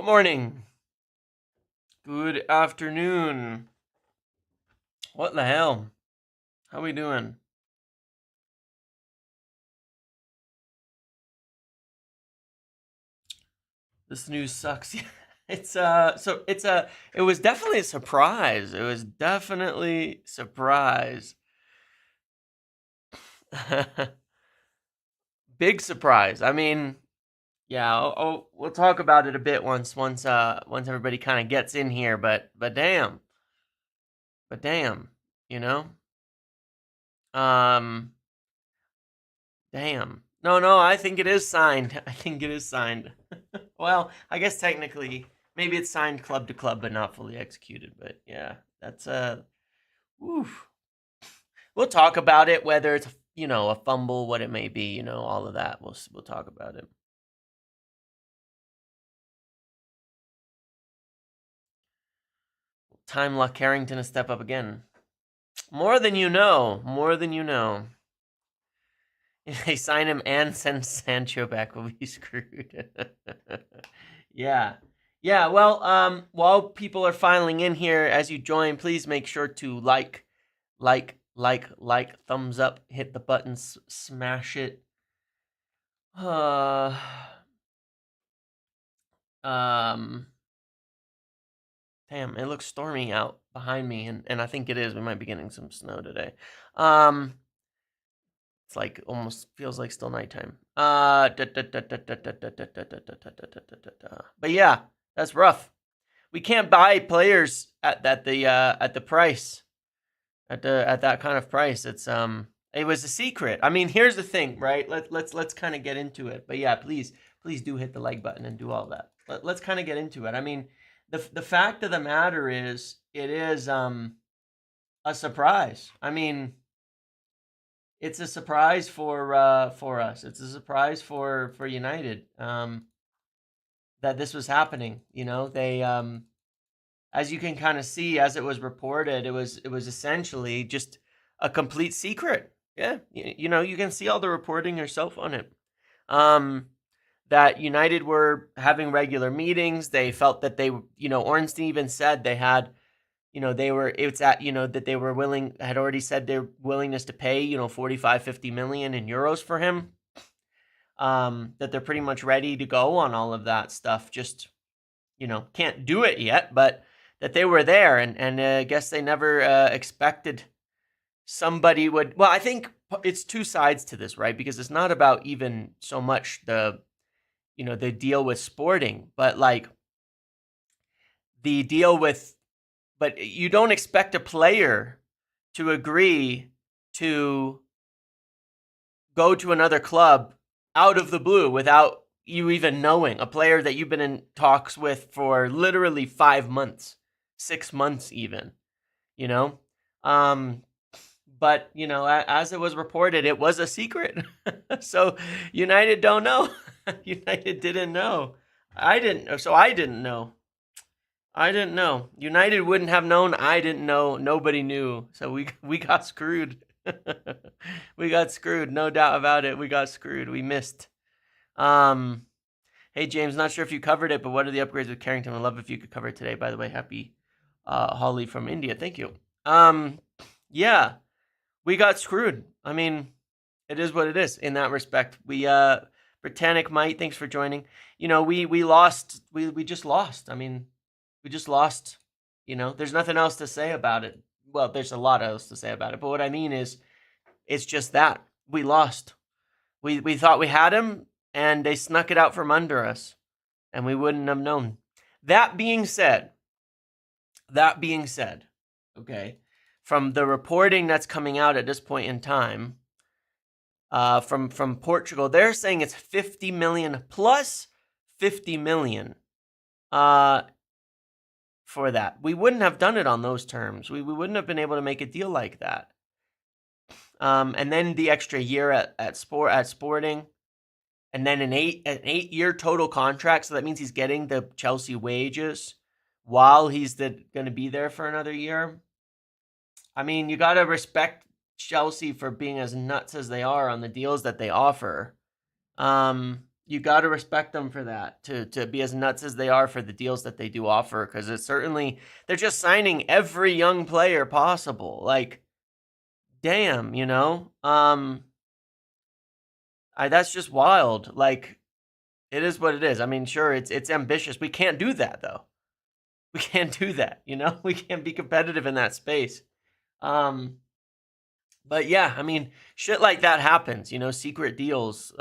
Good morning. Good afternoon. What the hell? How we doing? This news sucks. It was definitely a surprise. It was definitely surprise. Big surprise. I mean, yeah, we'll talk about it a bit once everybody kind of gets in here, but damn. But damn, you know? Um Damn. No, I think it is signed. I think it is signed. Well, I guess technically, maybe it's signed club to club, but not fully executed. But yeah, that's oof. We'll talk about it, whether it's a fumble, what it may be, all of that. We'll talk about it. Time Luck Carrington to step up again. More than you know. More than you know. If they sign him and send Sancho back, we'll be screwed. Yeah. Yeah, well, while people are filing in here, as you join, please make sure to like, thumbs up, hit the button, smash it. Damn, it looks stormy out behind me, and I think it is. We might be getting some snow today. It's like almost feels like still nighttime. But yeah, that's rough. We can't buy players at the price, at that kind of price. It was a secret. I mean, here's the thing, right? Let's kind of get into it. But yeah, please do hit the like button and do all that. Let's kind of get into it. I mean, the fact of the matter is, it is a surprise. I mean, it's a surprise for us. It's a surprise for United that this was happening. They as you can kind of see, as it was reported, it was essentially just a complete secret. Yeah, you can see all the reporting yourself on it. That United were having regular meetings. They felt that they, Ornstein even said they had, that they were had already said their willingness to pay, 45, 50 million in euros for him. That they're pretty much ready to go on all of that stuff. Just, can't do it yet, but that they were there, and I guess they never expected somebody would. Well, I think it's two sides to this, right? Because it's not about even so much the deal with Sporting, but like the deal with. But you don't expect a player to agree to go to another club out of the blue without you even knowing, a player that you've been in talks with for literally 5 months, 6 months even, but as it was reported, it was a secret. So United don't know. United didn't know. I didn't know. United wouldn't have known. I didn't know. Nobody knew. So we got screwed. We got screwed. No doubt about it. We got screwed. We missed. Hey James, not sure if you covered it, but what are the upgrades with Carrington? I'd love if you could cover it today. By the way, happy Holly from India. Thank you. Yeah, we got screwed. I mean, it is what it is in that respect. We Britannic Might, thanks for joining. We lost. We just lost. I mean, we just lost. There's nothing else to say about it. Well, there's a lot else to say about it, but what I mean is, it's just that we lost. We thought we had him, and they snuck it out from under us, and we wouldn't have known. That being said, okay, from the reporting that's coming out at this point in time, from Portugal, they're saying it's 50 million plus 50 million for that. We wouldn't have done it on those terms. We wouldn't have been able to make a deal like that. And then the extra year at Sporting, and then an 8-year total contract. So that means he's getting the Chelsea wages while he's going to be there for another year. I mean, you got to respect Chelsea for being as nuts as they are on the deals that they offer. You got to respect them for that, to be as nuts as they are for the deals that they do offer, because it's certainly, they're just signing every young player possible. Like, damn, that's just wild. Like, it is what it is. I mean, sure, it's ambitious. We can't do that, though. We can't do that, We can't be competitive in that space. But yeah, I mean, shit like that happens, secret deals,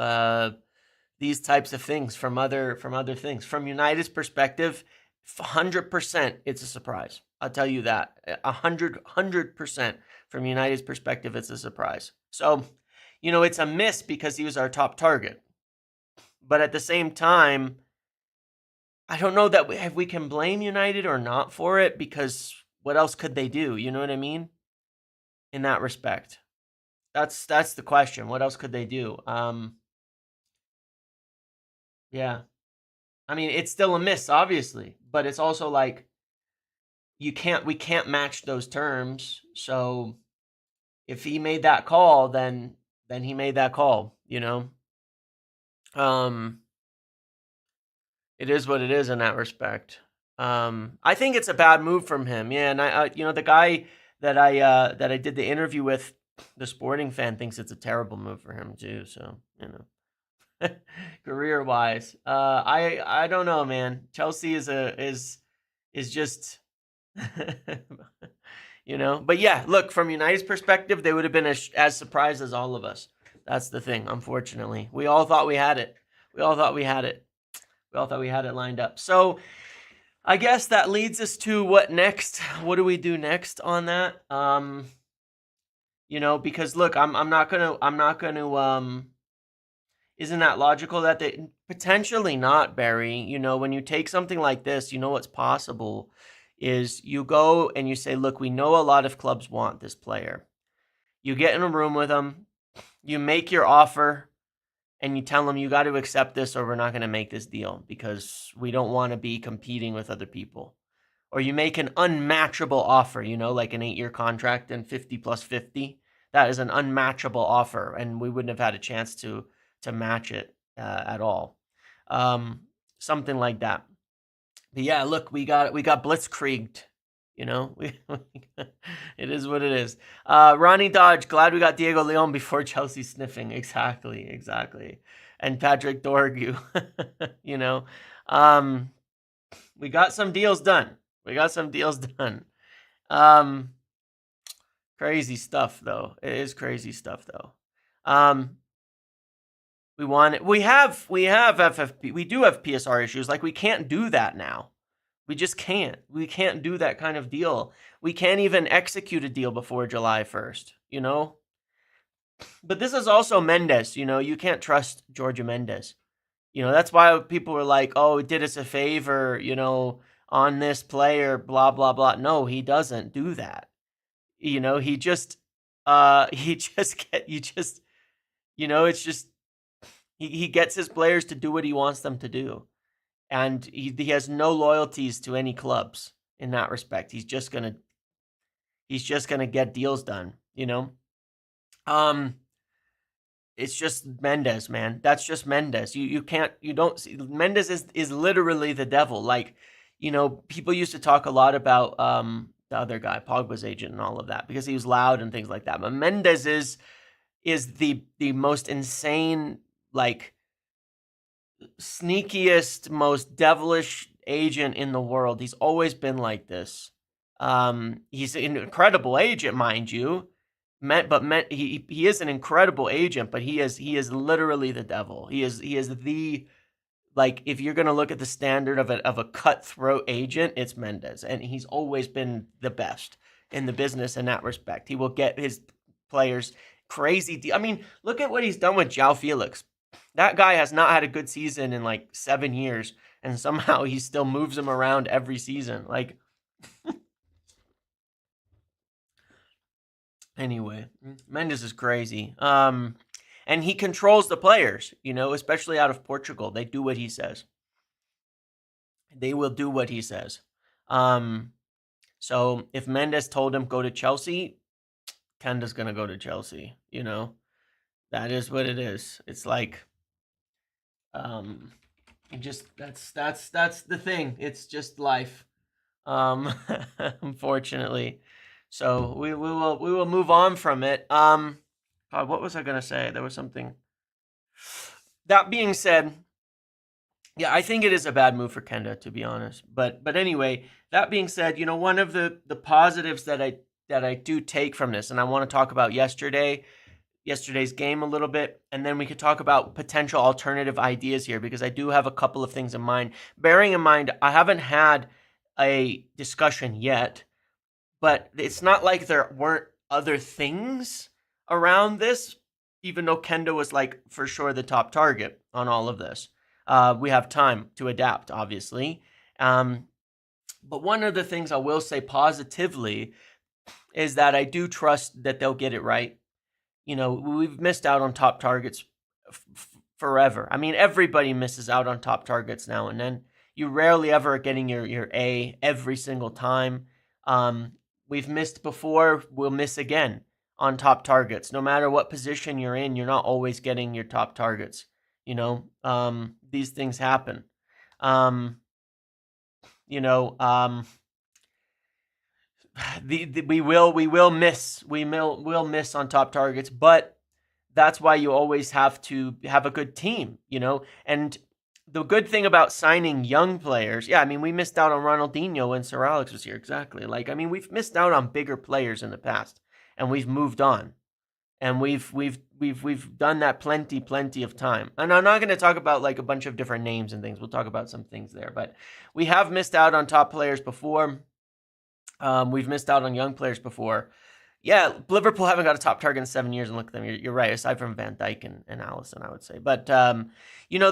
these types of things from other things. From United's perspective, 100% it's a surprise. I'll tell you that. 100% from United's perspective, it's a surprise. So, it's a miss because he was our top target. But at the same time, I don't know that if we can blame United or not for it, because what else could they do? You know what I mean? In that respect. That's the question. What else could they do? Yeah. I mean, it's still a miss, obviously, but it's also like we can't match those terms. So if he made that call, then he made that call, It is what it is in that respect. I think it's a bad move from him. Yeah, and I the guy that I did the interview with, the Sporting fan, thinks it's a terrible move for him too. So, career wise, I don't know, man. Chelsea is just But yeah, look, from United's perspective, they would have been as surprised as all of us. That's the thing. Unfortunately, we all thought we had it. We all thought we had it lined up. So I guess that leads us to what next? What do we do next on that? Because look, I'm not gonna isn't that logical that they potentially not, Barry? When you take something like this, what's possible is you go and you say, look, we know a lot of clubs want this player. You get in a room with them, you make your offer, and you tell them you got to accept this or we're not going to make this deal because we don't want to be competing with other people. Or you make an unmatchable offer, like an 8-year contract and 50 plus 50. That is an unmatchable offer, and we wouldn't have had a chance to match it at all. Something like that. But yeah, look, we got blitzkrieged. It is what it is. Ronnie Dodge, glad we got Diego Leon before Chelsea sniffing. Exactly. And Patrick Dorgu, we got some deals done. Crazy stuff, though. It is crazy stuff, though. We have FFP. We do have PSR issues. Like, we can't do that now. We just can't. We can't do that kind of deal. We can't even execute a deal before July 1st, But this is also Mendes, You can't trust Georgia Mendes. That's why people were like, oh, it did us a favor, on this player, blah, blah, blah. No, he doesn't do that. He just, it's just, he gets his players to do what he wants them to do. And he has no loyalties to any clubs in that respect. He's just gonna get deals done, It's just Mendes, man. That's just Mendes. You don't see Mendes is literally the devil. Like, people used to talk a lot about the other guy, Pogba's agent, and all of that because he was loud and things like that. But Mendes is the most insane, like, sneakiest, most devilish agent in the world. He's always been like this. He's an incredible agent, mind you. He is an incredible agent, but he is literally the devil. He is the, like, if you're gonna look at the standard of a cutthroat agent, it's Mendes, and he's always been the best in the business in that respect. He will get his players crazy. I mean, look at what he's done with João Felix. That guy has not had a good season in like 7 years, and somehow he still moves him around every season. Like, anyway, Mendes is crazy. And he controls the players, especially out of Portugal. They do what he says. They will do what he says. So if Mendes told him go to Chelsea, Kenda's gonna go to Chelsea. That is what it is. It's like, Just that's the thing. It's just life. Unfortunately. So we will move on from it. God, what was I gonna say? There was something. That being said, yeah, I think it is a bad move for Kenda, to be honest. But anyway, that being said, one of the positives that I do take from this, and I want to talk about yesterday's game a little bit, and then we could talk about potential alternative ideas here, because I do have a couple of things in mind. Bearing in mind, I haven't had a discussion yet, but it's not like there weren't other things around this, even though Kenda was like for sure the top target on all of this. We have time to adapt, obviously. But one of the things I will say positively is that I do trust that they'll get it right. We've missed out on top targets forever. I mean, everybody misses out on top targets now and then. You rarely ever are getting your A every single time. We've missed before, we'll miss again on top targets. No matter what position you're in, you're not always getting your top targets. These things happen. We will miss on top targets, but that's why you always have to have a good team, and the good thing about signing young players, we missed out on Ronaldinho when Sir Alex was here. Exactly. We've missed out on bigger players in the past, and we've moved on, and we've done that plenty of time. And I'm not going to talk about like a bunch of different names and things. We'll talk about some things there, but we have missed out on top players before. We've missed out on young players before. Yeah, Liverpool haven't got a top target in 7 years, and look at them. You're right, aside from Van Dijk and Alisson, I would say. But, the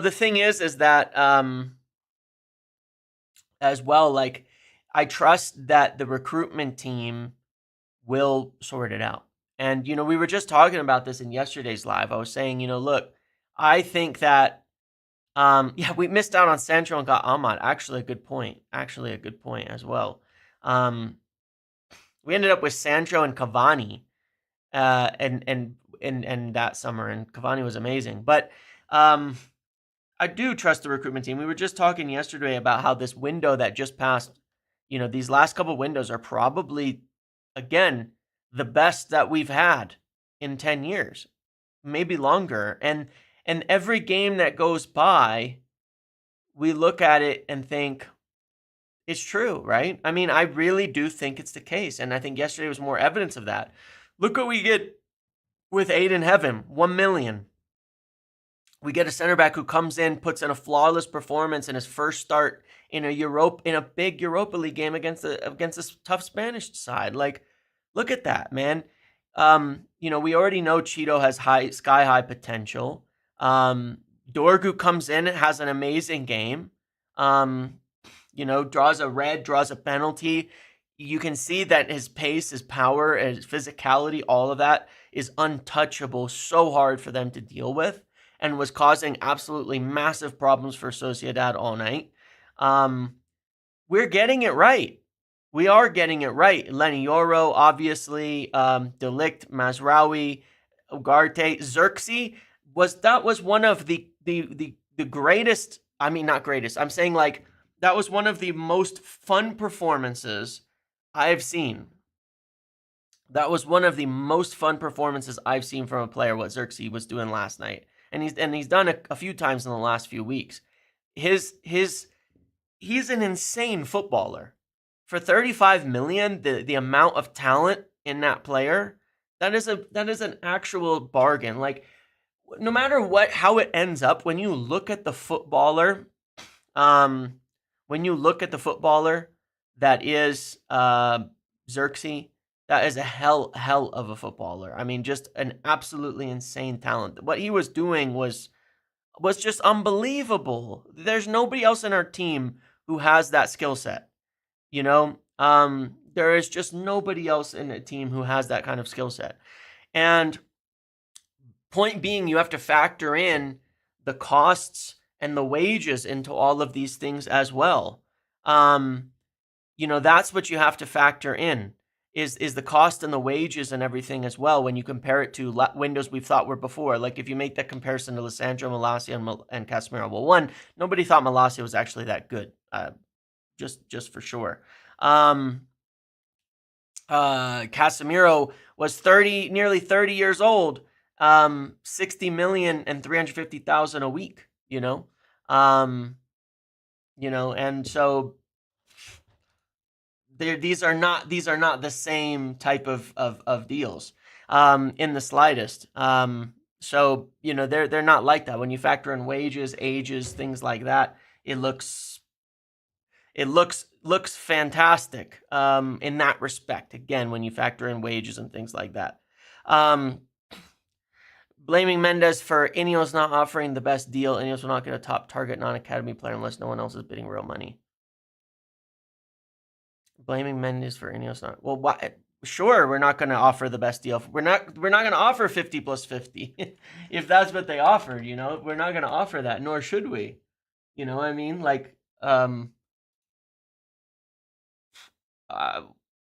thing is that, as well, I trust that the recruitment team will sort it out. And, we were just talking about this in yesterday's live. I was saying, look, I think that, we missed out on Sancho and got Ahmad. Actually, a good point as well. We ended up with Sancho and Cavani, and that summer, and Cavani was amazing. But I do trust the recruitment team. We were just talking yesterday about how this window that just passed, these last couple windows are probably, again, the best that we've had in 10 years, maybe longer. And every game that goes by, we look at it and think, it's true, right? I really do think it's the case. And I think yesterday was more evidence of that. Look what we get with Aiden Heaven, 1 million. We get a center back who comes in, puts in a flawless performance in his first start in a big Europa League game against a tough Spanish side. Look at that, man. We already know Cheeto has sky high potential. Dorgu comes in, has an amazing game. Draws a red, draws a penalty. You can see that his pace, his power, his physicality, all of that is untouchable. So hard for them to deal with, and was causing absolutely massive problems for Sociedad all night. We're getting it right. We are getting it right. Lenny Yoro, obviously, De Ligt, Mazraoui, Ugarte, Xerxes was one of the greatest. Not greatest. I'm saying that was one of the most fun performances I've seen. That was one of the most fun performances I've seen from a player, what Xerxes was doing last night. And he's done a few times in the last few weeks. He's an insane footballer. For 35 million, the amount of talent in that player, that is an actual bargain. No matter how it ends up, when you look at the footballer, that is Xerxes, that is a hell of a footballer. Just an absolutely insane talent. What he was doing was just unbelievable. There's nobody else in our team who has that skill set. There is just nobody else in the team who has that kind of skill set. And point being, you have to factor in the costs and the wages into all of these things as well. That's what you have to factor in. is the cost and the wages and everything as well when you compare it to windows we've thought were before. Like if you make that comparison to Lissandro, Malacia, and Casemiro, well, one, nobody thought Malacia was actually that good, just for sure. Casemiro was nearly 30 years old, 60 million and 350,000 a week, and so these are not the same type of deals, in the slightest. So, they're not like that. When you factor in wages, ages, things like that, it looks fantastic, in that respect. Again, when you factor in wages and things like that. Blaming Mendes for Ineos not offering the best deal. Ineos will not get a top target non-academy player unless no one else is bidding real money. Blaming Mendes for Ineos not. Well, why? Sure, we're not going to offer the best deal. We're not going to offer 50 plus 50 if that's what they offered. We're not going to offer that, nor should we. You know what I mean? Like,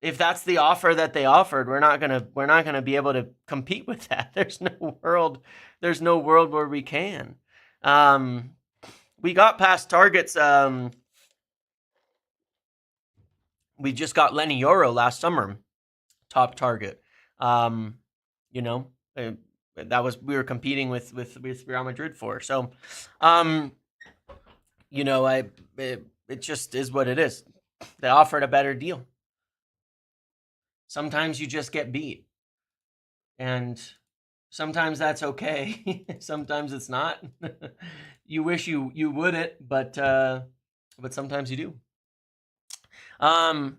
if that's the offer that they offered, we're not gonna be able to compete with that. There's no world where we can. We got past targets. We just got Lenny Yoro last summer, top target. That was, we were competing with Real Madrid for. So, it just is what it is. They offered a better deal. Sometimes you just get beat. And sometimes that's okay. Sometimes it's not. You wish you wouldn't, but sometimes you do. But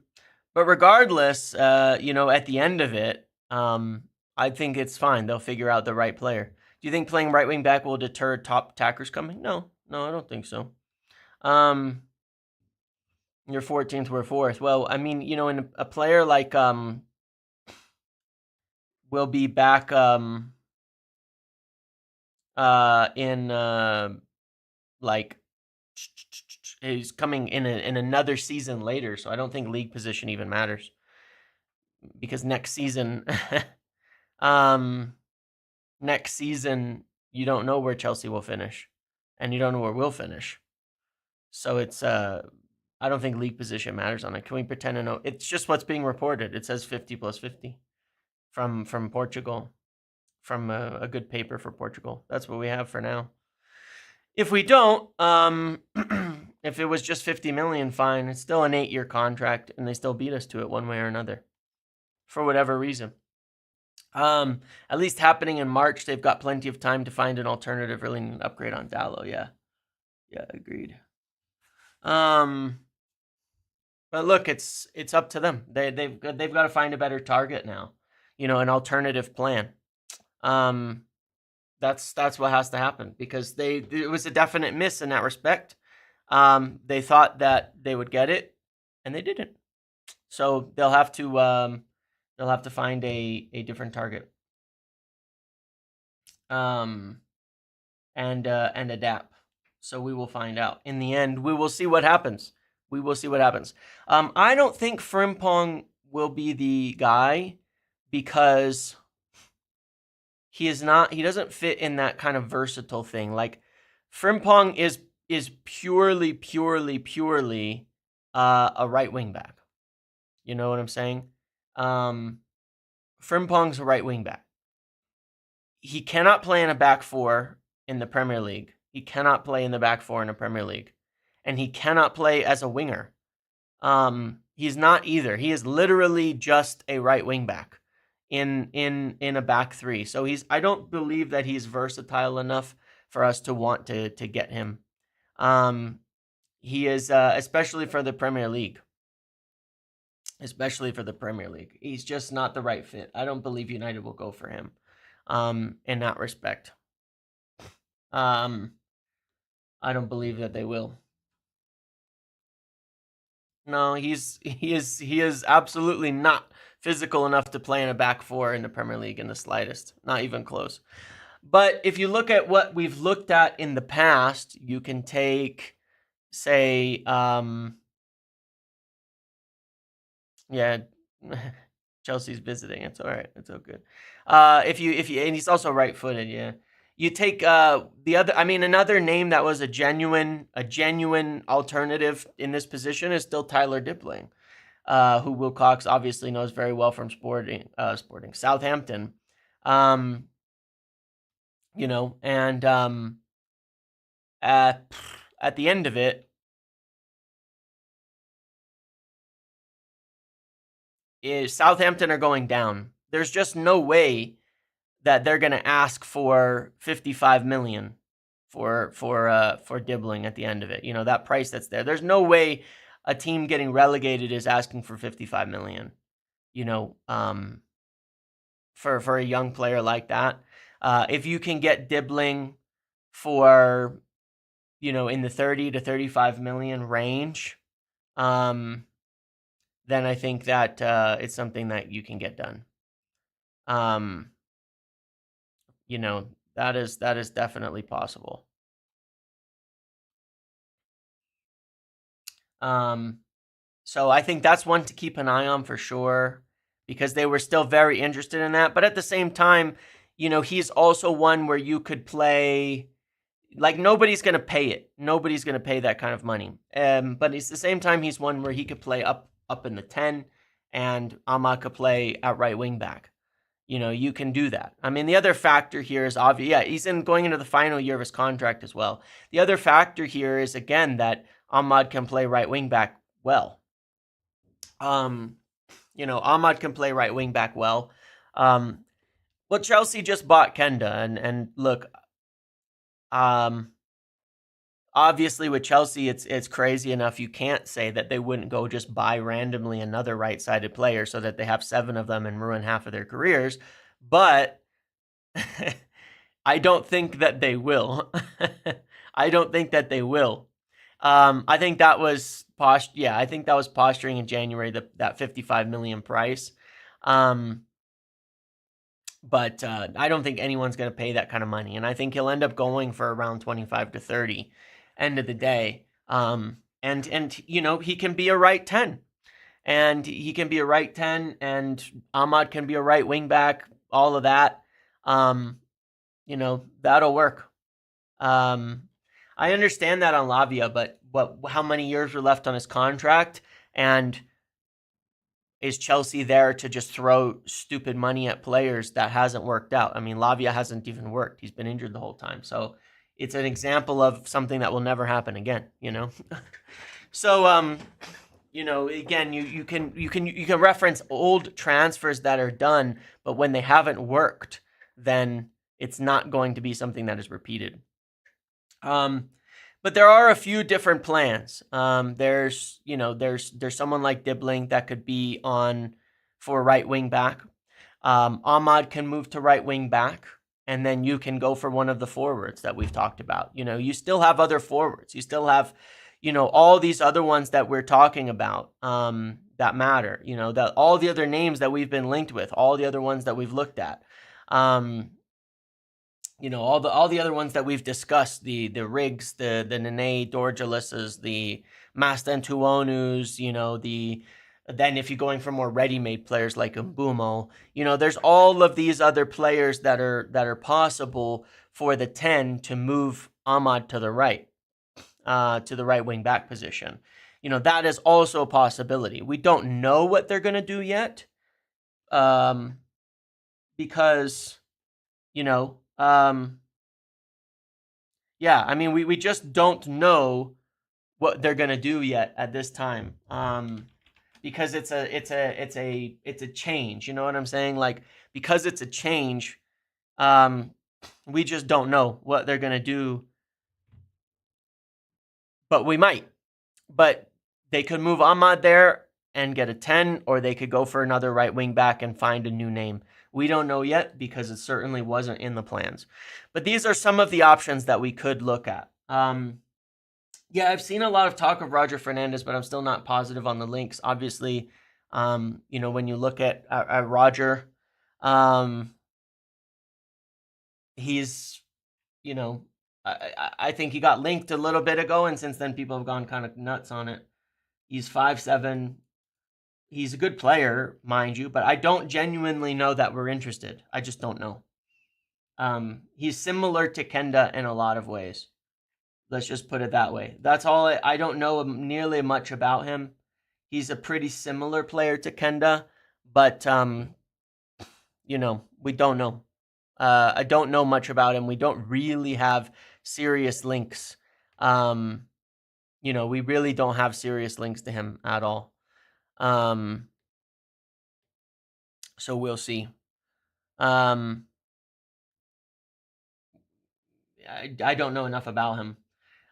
regardless, at the end of it, I think it's fine. They'll figure out the right player. Do you think playing right wing back will deter top attackers coming? No, I don't think so. You're 14th, we're 4th. Well, I mean, in a player like will be back like he's coming in another season later, so I don't think league position even matters, because next season you don't know where Chelsea will finish, and you don't know where we'll finish. So it's I don't think league position matters on it. Can we pretend to know? It's just what's being reported. It says 50 plus 50 from Portugal, from a good paper for Portugal. That's what we have for now. If we don't, if it was just 50 million, fine. It's still an 8-year contract, and they still beat us to it one way or another, for whatever reason. At least happening in March, they've got plenty of time to find an alternative, really an upgrade on Dallo. Yeah, agreed. But look, it's up to them. They've got to find a better target now, an alternative plan. That's what has to happen, because it was a definite miss in that respect. They thought that they would get it, and they didn't. So they'll have to find a different target, and adapt. So we will find out. In the end, we will see what happens. I don't think Frimpong will be the guy, because he doesn't fit in that kind of versatile thing. Like, Frimpong is purely a right wing back. You know what I'm saying? Frimpong's a right wing back. He cannot play in a back four in the Premier League. He cannot play in the back four in the Premier League. And he cannot play as a winger. He's not either. He is literally just a right wing back in a back three. So I don't believe that he's versatile enough for us to want to get him. He is, especially for the Premier League. He's just not the right fit. I don't believe United will go for him, in that respect. I don't believe that they will. No, he is absolutely not physical enough to play in a back four in the Premier League in the slightest. Not even close. But if you look at what we've looked at in the past, you can take, say, Chelsea's visiting. It's all right. It's all good. If you and he's also right-footed. Yeah. You take the other. I mean, another name that was a genuine alternative in this position is still Tyler Dibling, who Wilcox obviously knows very well from Sporting Southampton. You know, and at the end of it, is Southampton are going down. There's just no way that they're going to ask for 55 million for Dibling at the end of it. You know, that price that's there. There's no way a team getting relegated is asking for 55 million. You know, for a young player like that. If you can get Dibling for, you know, in the 30 to 35 million range, then I think that it's something that you can get done. You know, that is definitely possible. So I think that's one to keep an eye on for sure, because they were still very interested in that. But at the same time, you know, he's also one where you could play, like, nobody's going to pay it. Nobody's going to pay that kind of money. But at the same time, he's one where he could play up in the 10, and Ahmad could play at right wing back. You know, you can do that. I mean, the other factor here is obvious. Yeah, he's going into the final year of his contract as well. The other factor here is, again, that Ahmad can play right wing back well. You know, Ahmad can play right wing back well. Well, Chelsea just bought Kenda, and look, obviously with Chelsea, it's crazy enough. You can't say that they wouldn't go just buy randomly another right-sided player so that they have 7 of them and ruin half of their careers. But I don't think that they will. I don't think that they will. I think that was I think that was posturing in January, that 55 million price. But I don't think anyone's going to pay that kind of money. And I think he'll end up going for around 25 to 30 end of the day. And you know, he can be a right 10. And he can be a right 10, and Ahmad can be a right wing back, all of that. You know, that'll work. I understand that on Lavia, but how many years were left on his contract? And is Chelsea there to just throw stupid money at players? That hasn't worked out. I mean, Lavia hasn't even worked. He's been injured the whole time. So it's an example of something that will never happen again, you know? So, you know, again, you can reference old transfers that are done, but when they haven't worked, then it's not going to be something that is repeated. But there are a few different plans. There's someone like Dibling that could be on for right wing back. Ahmad can move to right wing back, and then you can go for one of the forwards that we've talked about. You know, you still have other forwards. You still have, you know, all these other ones that we're talking about that matter. You know, that all the other names that we've been linked with, all the other ones that we've looked at. You know, all the other ones that we've discussed, the Riggs, the Nene Dorgelis's, the Mastantuonus, you know, then if you're going for more ready-made players like Mbumo, you know, there's all of these other players that are possible for the 10 to move Ahmad to the right wing back position. You know, that is also a possibility. We don't know what they're going to do yet, because, you know, yeah, I mean, we just don't know what they're gonna do yet at this time, because it's a change. You know what I'm saying? Like, because it's a change, we just don't know what they're gonna do, but we might. But they could move Ahmad there and get a 10, or they could go for another right wing back and find a new name. We don't know yet, because it certainly wasn't in the plans. But these are some of the options that we could look at. Yeah, I've seen a lot of talk of Roger Fernandez, but I'm still not positive on the links. Obviously, you know, when you look at Roger, he's, you know, I think he got linked a little bit ago, and since then people have gone kind of nuts on it. He's 5'7", He's a good player, mind you, but I don't genuinely know that we're interested. I just don't know. He's similar to Kenda in a lot of ways. Let's just put it that way. That's all. I don't know nearly much about him. He's a pretty similar player to Kenda, but you know, we don't know. I don't know much about him. We don't really have serious links. You know, we really don't have serious links to him at all. So we'll see. I don't know enough about him.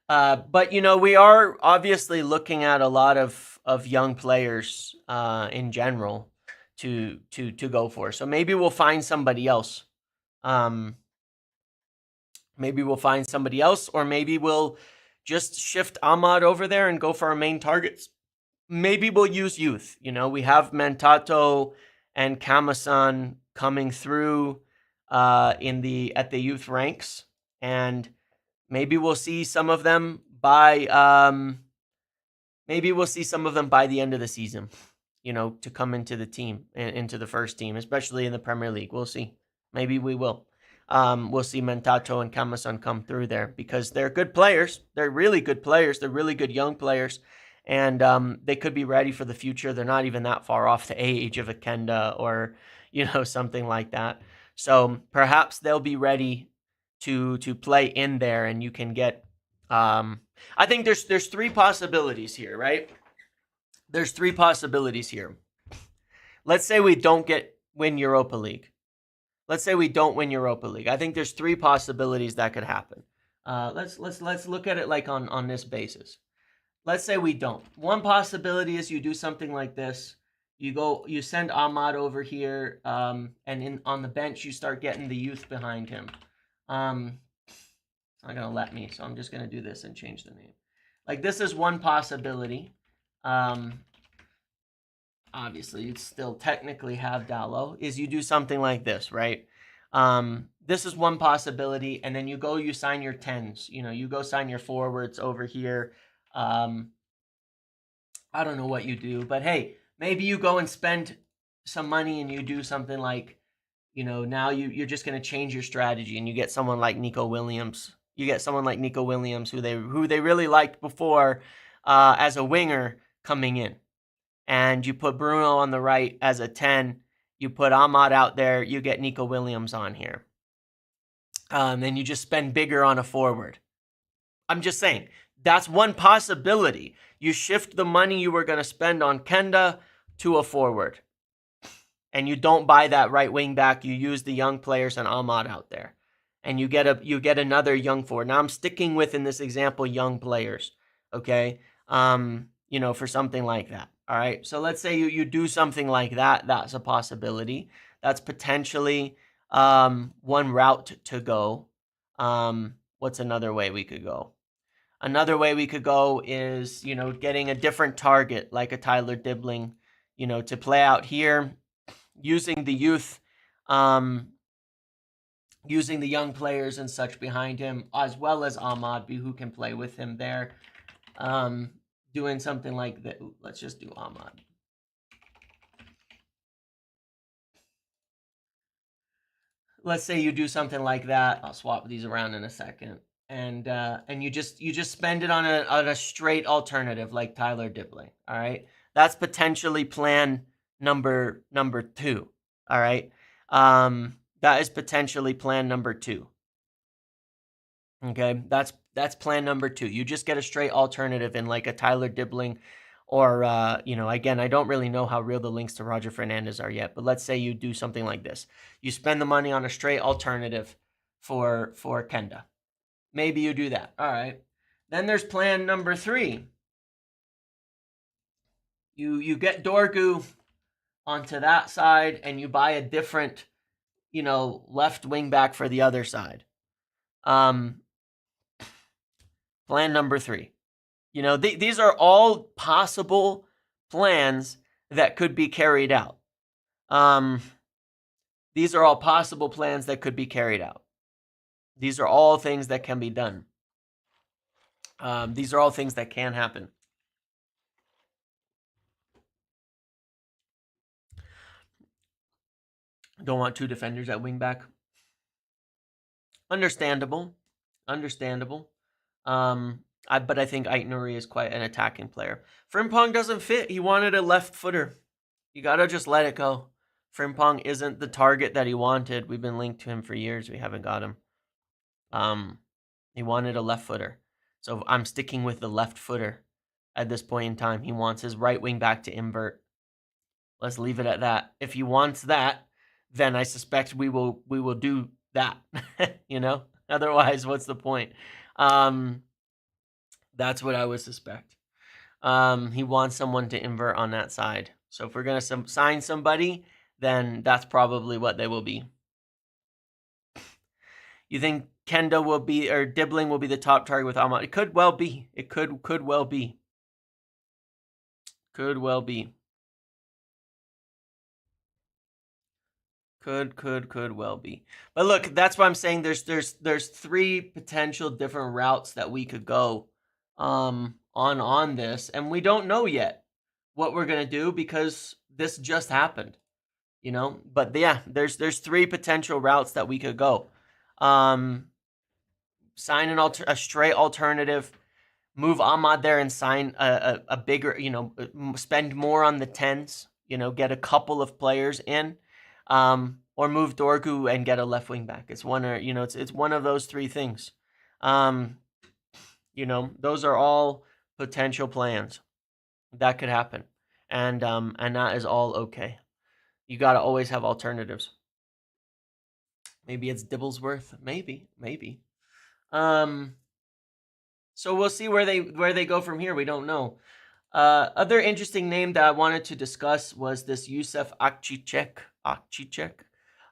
But you know, we are obviously looking at a lot of young players in general to go for. So maybe we'll find somebody else. Maybe we'll find somebody else, or maybe we'll just shift Ahmad over there and go for our main targets. Maybe we'll use youth. You know, we have Mentato and Kamasan coming through at the youth ranks, and maybe we'll see some of them by the end of the season. You know, to come into the team, into the first team, especially in the Premier League. We'll see. Maybe we will. We'll see Mentato and Kamasan come through there because they're good players. They're really good players. They're really good young players. And they could be ready for the future. They're not even that far off the age of a Kenda or, you know, something like that. So perhaps they'll be ready to play in there, and you can get. I think there's three possibilities here, right? There's three possibilities here. Let's say we don't win Europa League. Let's say we don't win Europa League. I think there's three possibilities that could happen. Let's look at it like on this basis. Let's say we don't. One possibility is you do something like this. You send Ahmad over here, and on the bench you start getting the youth behind him. It's not gonna let me, so I'm just gonna do this and change the name. Like, this is one possibility. Obviously, you'd still technically have Dallo, is you do something like this, right? This is one possibility, and then you sign your 10s. You know, you go sign your forwards over here. I don't know what you do, but hey, maybe you go and spend some money and you do something like, you know, now you're just going to change your strategy and you get someone like Nico Williams. You get someone like Nico Williams who they really liked before as a winger coming in. And you put Bruno on the right as a 10. You put Ahmad out there. You get Nico Williams on here. Then you just spend bigger on a forward. I'm just saying, that's one possibility. You shift the money you were going to spend on Kenda to a forward. And you don't buy that right wing back. You use the young players and Ahmad out there. And you get another young forward. Now I'm sticking with, in this example, young players. Okay? You know, for something like that. All right? So let's say you do something like that. That's a possibility. That's potentially one route to go. What's another way we could go? Another way we could go is, you know, getting a different target, like a Tyler Dibling, you know, to play out here, using the youth, using the young players and such behind him, as well as Ahmad, who can play with him there. Doing something like that. Let's just do Ahmad. Let's say you do something like that. I'll swap these around in a second. And you just spend it on a straight alternative like Tyler Dibling. All right, that's potentially plan number 2. All right, that is potentially plan number 2. Okay, that's plan number 2. You just get a straight alternative in like a Tyler Dibling, or you know, again, I don't really know how real the links to Roger Fernandez are yet, but let's say you do something like this. You spend the money on a straight alternative for Kenda. Maybe you do that. All right. Then there's plan number 3. You get Dorgu onto that side, and you buy a different, you know, left wing back for the other side. Plan number 3. You know, these are all possible plans that could be carried out. These are all possible plans that could be carried out. These are all things that can be done. These are all things that can happen. Don't want two defenders at wing back. Understandable. But I think Aït-Nouri is quite an attacking player. Frimpong doesn't fit. He wanted a left footer. You gotta just let it go. Frimpong isn't the target that he wanted. We've been linked to him for years. We haven't got him. He wanted a left footer. So I'm sticking with the left footer at this point in time. He wants his right wing back to invert. Let's leave it at that. If he wants that, then I suspect we will do that. You know? Otherwise, what's the point? That's what I would suspect. He wants someone to invert on that side. So if we're going to sign somebody, then that's probably what they will be. You think Kenda will be, or Dibbling will be the top target with Ahmad? It could well be. It could well be. Could well be. Could well be. But look, that's why I'm saying there's three potential different routes that we could go on this, and we don't know yet what we're gonna do because this just happened, you know. But yeah, there's three potential routes that we could go. Sign a straight alternative, move Ahmad there and sign a bigger, you know, spend more on the 10s, you know, get a couple of players in, or move Dorgu and get a left wing back. It's one or, you know, it's one of those three things. You know, those are all potential plans that could happen, and that is all okay. You got to always have alternatives. Maybe it's Dibblesworth. Maybe. So we'll see where they go from here. We don't know. Other interesting name that I wanted to discuss was this Yusuf Akçiçek.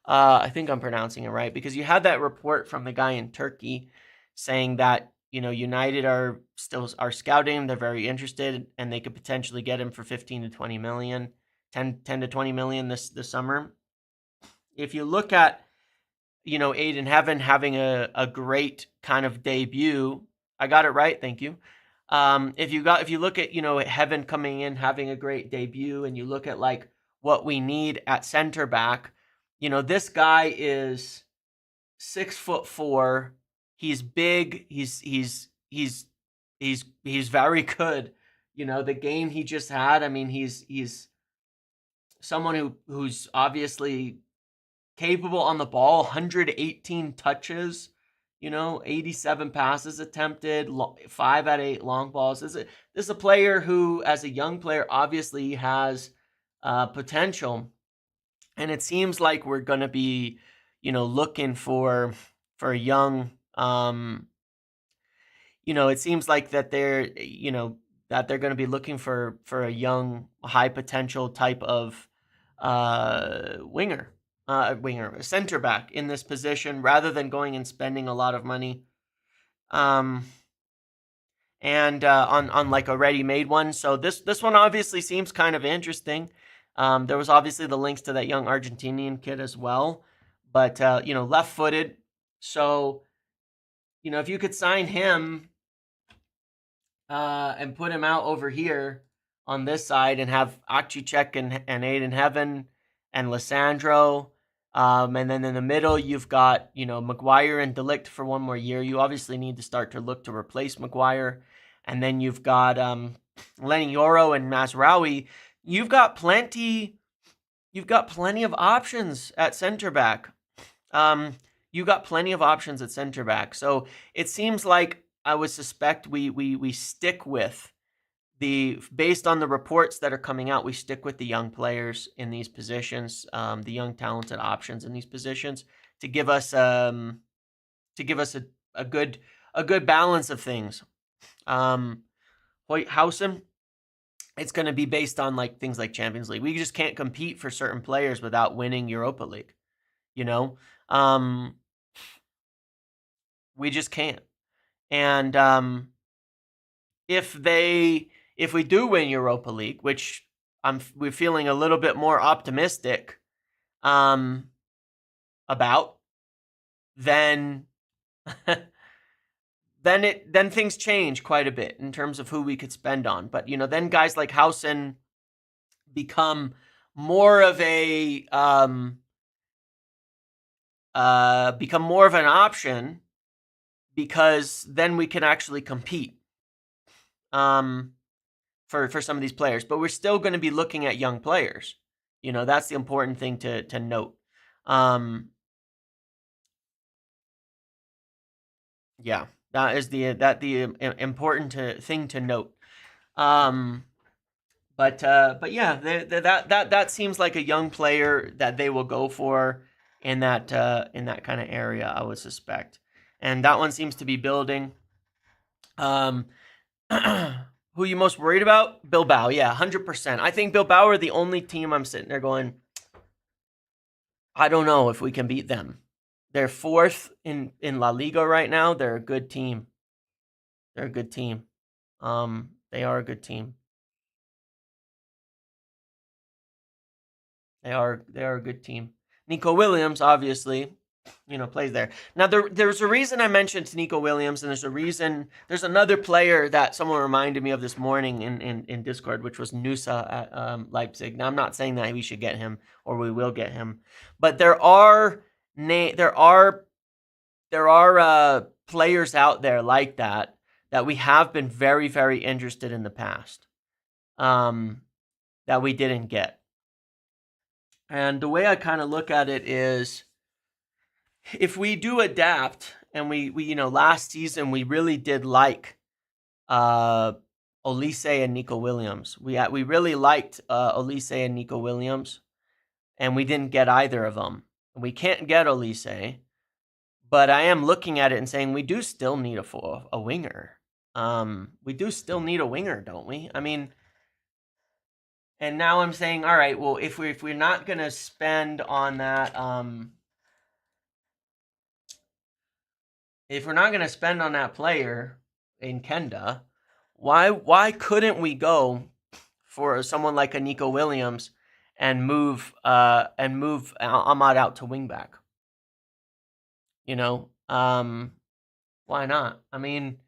I think I'm pronouncing it right, because you had that report from the guy in Turkey saying that, you know, United are scouting him. They're very interested, and they could potentially get him for 15 to 20 million, 10 to 20 million this summer. If you look at, you know, Aiden Heaven having a great kind of debut, I got it right, thank you. If you look at, you know, Heaven coming in having a great debut, and you look at like what we need at center back, you know, this guy is 6'4". He's big. He's very good. You know, the game he just had, I mean, he's someone who's obviously capable on the ball. 118 touches, you know, 87 passes attempted, 5 out of 8 long balls. This is a player who, as a young player, obviously has potential, and it seems like we're going to be, you know, looking for a young, you know, it seems like that they're, you know, that they're going to be looking for a young, high potential type of center back in this position, rather than going and spending a lot of money and on like a ready-made one. So this one obviously seems kind of interesting. There was obviously the links to that young Argentinian kid as well, but you know, left-footed. So, you know, if you could sign him and put him out over here on this side, and have Akçiçek and Aiden Heaven and Lissandro, and then in the middle you've got, you know, Maguire and De Ligt for one more year. You obviously need to start to look to replace Maguire, and then you've got Lenny Yoro and Mazraoui. You've got plenty of options at center back. You got plenty of options at center back. So it seems like I would suspect we stick with based on the reports that are coming out, we stick with the young players in these positions, the young talented options in these positions, to give us a good balance of things. Hoythausen, it's going to be based on like things like Champions League. We just can't compete for certain players without winning Europa League, you know. We just can't. And if we do win Europa League, which we're feeling a little bit more optimistic about, then then things change quite a bit in terms of who we could spend on. But, you know, then guys like Hausen become more of a become more of an option, because then we can actually compete for some of these players. But we're still going to be looking at young players. That's the important thing to note. Yeah, that is the important thing to note. But yeah, that seems like a young player that they will go for in that kind of area, I would suspect. And that one seems to be building. Who are you most worried about? Bilbao, yeah, 100%. I think Bilbao are the only team I'm sitting there going, I don't know if we can beat them. They're fourth in La Liga right now. They're a good team. They are a good team. They are a good team. Nico Williams, obviously, plays there. Now, there's a reason I mentioned Nico Williams, and there's another player that someone reminded me of this morning in Discord, which was Nusa at Leipzig. Now, I'm not saying that we should get him or we will get him, but there are players out there like that we have been very, very interested in the past, that we didn't get. And the way I kind of look at it is, if we do adapt, and we last season we really did like Olise and Nico Williams. We really liked Olise and Nico Williams, and we didn't get either of them. We can't get Olise, but I am looking at it and saying we do still need a winger. We do still need a winger, don't we? I mean, and now I'm saying, all right, well, if we're not gonna spend on that, if we're not gonna spend on that player in Kenda, why couldn't we go for someone like a Nico Williams and move Ahmad out to wingback? Why not? I mean,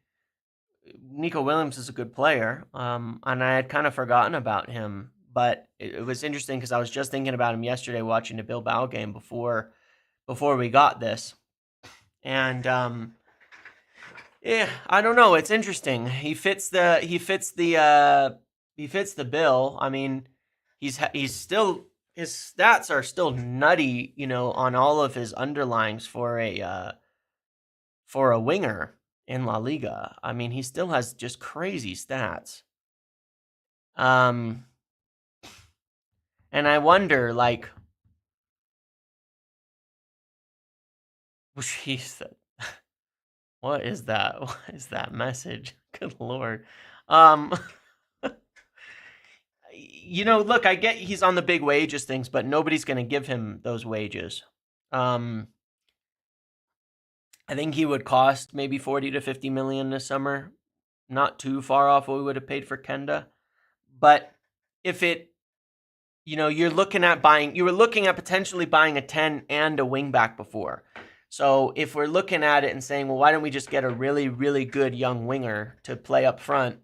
Nico Williams is a good player, and I had kind of forgotten about him. But it was interesting because I was just thinking about him yesterday watching the Bilbao game before we got this. And yeah, I don't know. It's interesting. He fits the bill. I mean, he's still, his stats are still nutty, on all of his underlines for a winger in La Liga. I mean, he still has just crazy stats. And I wonder, like, jeez, what is that? What is that message? Good Lord. Look, I get he's on the big wages things, but nobody's going to give him those wages. I think he would cost maybe 40 to 50 million this summer. Not too far off what we would have paid for Kenda. But if it, you were looking at potentially buying a 10 and a wingback before. So if we're looking at it and saying, well, why don't we just get a really, really good young winger to play up front?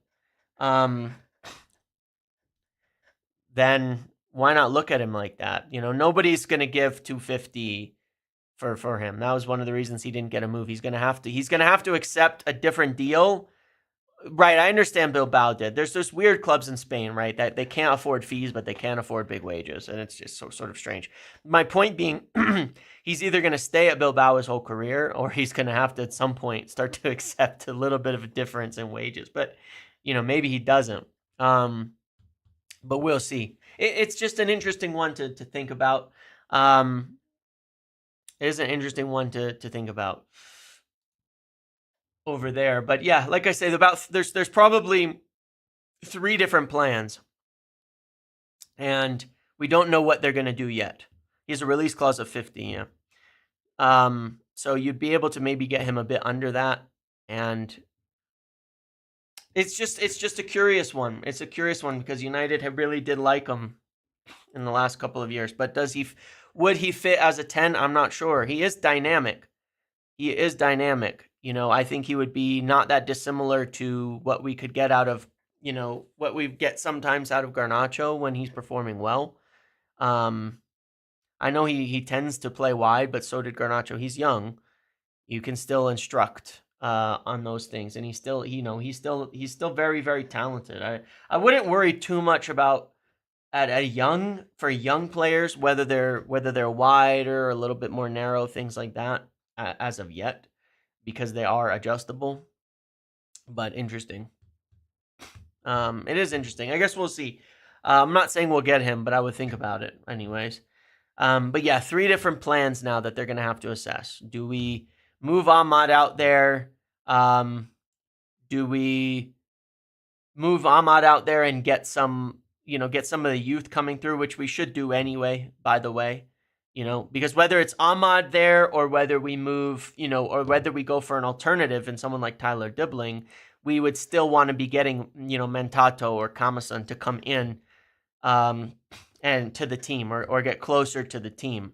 Then why not look at him like that? Nobody's going to give 250 for him. That was one of the reasons he didn't get a move. He's going to have to accept a different deal. Right, I understand Bilbao did. There's those weird clubs in Spain, right, that they can't afford fees, but they can't afford big wages, and it's just sort of strange. My point being, he's either going to stay at Bilbao his whole career, or he's going to have to, at some point, start to accept a little bit of a difference in wages. But, maybe he doesn't. But we'll see. It's just an interesting one to think about. It is an interesting one to think about over there. But yeah, like I say, there's probably 3 different plans, and we don't know what they're going to do yet. He has a release clause of 50, yeah. So you'd be able to maybe get him a bit under that, and it's just a curious one. It's a curious one because United really did like him in the last couple of years. But would he fit as a 10? I'm not sure. He is dynamic. I think he would be not that dissimilar to what we could get out of, what we get sometimes out of Garnacho when he's performing well. I know he tends to play wide, but so did Garnacho. He's young. You can still instruct on those things, and he's still very, very talented. I wouldn't worry too much about for young players whether they're wider or a little bit more narrow, things like that as of yet, because they are adjustable. But interesting. It is interesting. I guess we'll see. I'm not saying we'll get him, but I would think about it anyways. But yeah, 3 different plans now that they're going to have to assess. Do we move Ahmad out there? Do we move Ahmad out there and get some of the youth coming through, which we should do anyway, by the way, because whether it's Ahmad there or whether we move, or whether we go for an alternative and someone like Tyler Dibbling, we would still want to be getting, Mentato or Kamasan to come in and to the team or get closer to the team.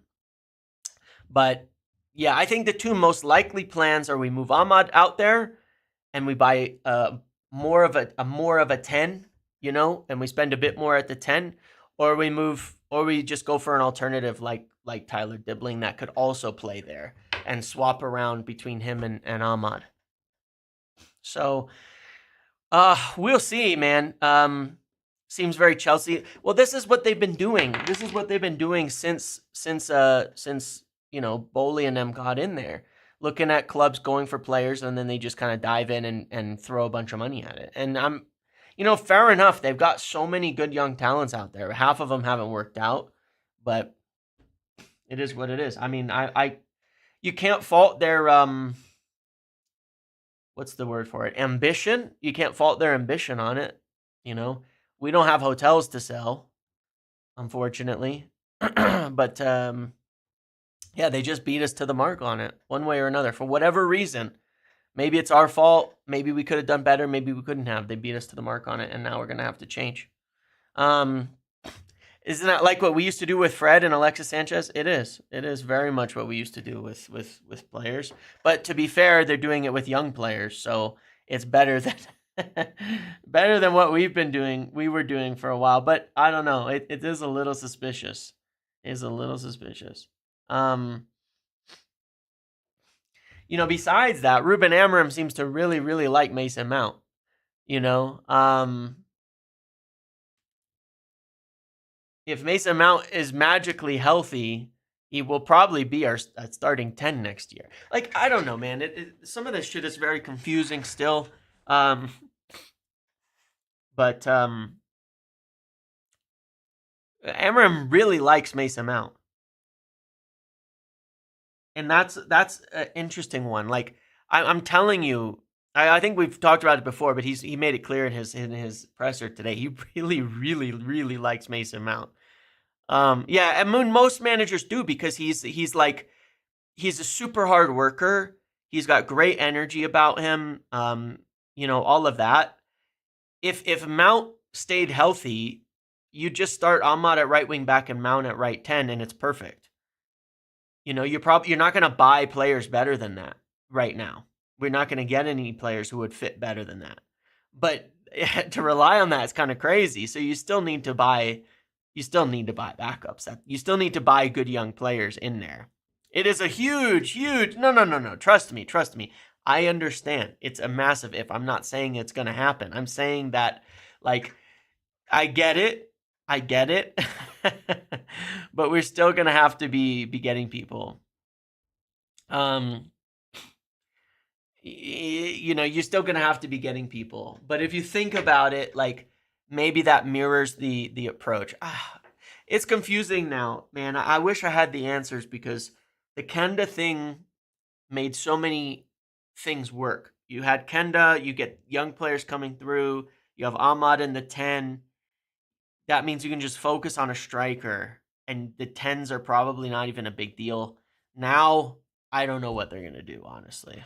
But yeah, I think the 2 most likely plans are we move Ahmad out there and we buy more of a 10, and we spend a bit more at the 10, or we just go for an alternative like Tyler Dibbling that could also play there and swap around between him and Ahmad. So we'll see, man. Seems very Chelsea. Well, this is what they've been doing. This is what they've been doing since Bowley and them got in there. Looking at clubs going for players, and then they just kind of dive in and throw a bunch of money at it. And fair enough. They've got so many good young talents out there. Half of them haven't worked out, but it is what it is. I mean, you can't fault their what's the word for it? Ambition. You can't fault their ambition on it. We don't have hotels to sell, unfortunately, but yeah, they just beat us to the mark on it one way or another for whatever reason. Maybe it's our fault. Maybe we could have done better. Maybe we couldn't have. They beat us to the mark on it, and now we're going to have to change. Isn't that like what we used to do with Fred and Alexis Sanchez? It is. It is very much what we used to do with players. But to be fair, they're doing it with young players, so it's better than better than what we were doing for a while. But I don't know. It is a little suspicious. Besides that, Ruben Amorim seems to really, really like Mason Mount. If Mason Mount is magically healthy, he will probably be our starting 10 next year. Like, I don't know, man. Some of this shit is very confusing still. But Amorim really likes Mason Mount. And that's an interesting one. Like, I'm telling you, I think we've talked about it before, but he made it clear in his presser today. He really, really, really likes Mason Mount. Yeah, and most managers do, because he's a super hard worker. He's got great energy about him. All of that. If Mount stayed healthy, you just start Ahmad at right wing back and Mount at right 10, and it's perfect. You're not going to buy players better than that right now. We're not going to get any players who would fit better than that. But to rely on that is kind of crazy. So you still need to buy backups. You still need to buy good young players in there. It is a huge no. Trust me. I understand. It's a massive if. I'm not saying it's going to happen. I'm saying that, like, I get it. But we're still going to have to be getting people. You're still going to have to be getting people. But if you think about it, like, maybe that mirrors the approach. It's confusing now, man. I wish I had the answers, because the Kenda thing made so many things work. You had Kenda, you get young players coming through, you have Ahmad in the 10. That means you can just focus on a striker, and the 10s are probably not even a big deal. Now, I don't know what they're going to do, honestly.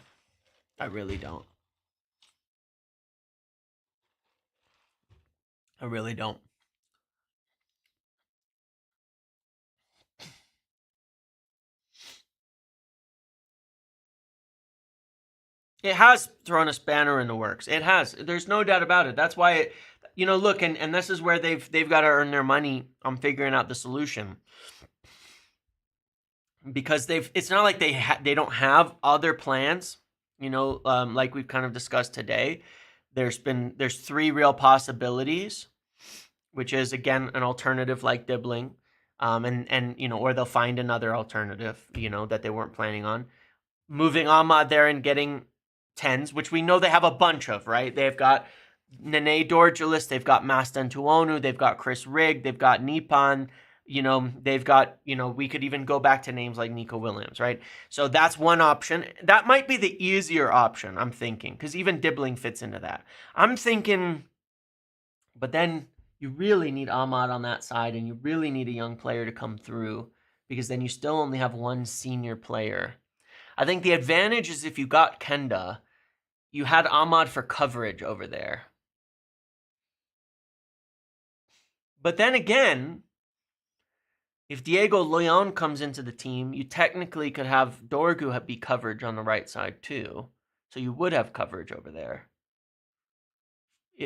I really don't. It has thrown a spanner in the works. It has. There's no doubt about it. That's why look, and this is where they've got to earn their money on figuring out the solution. because it's not like they don't have other plans, like we've kind of discussed today. There's 3 real possibilities, which is again an alternative like Dibbling, and or they'll find another alternative, that they weren't planning on. Moving Ahmad there and getting 10s, which we know they have a bunch of, right? They've got Nene Dorgelis, they've got Mastan Tuonu, they've got Chris Rigg, they've got Nipan, they've got, we could even go back to names like Nico Williams, right? So that's one option. That might be the easier option, I'm thinking, because even Dibbling fits into that. I'm thinking, but then you really need Ahmad on that side, and you really need a young player to come through, because then you still only have one senior player. I think the advantage is if you got Kenda, you had Ahmad for coverage over there. But then again, if Diego Leon comes into the team, you technically could have Dorgu be coverage on the right side too. So you would have coverage over there.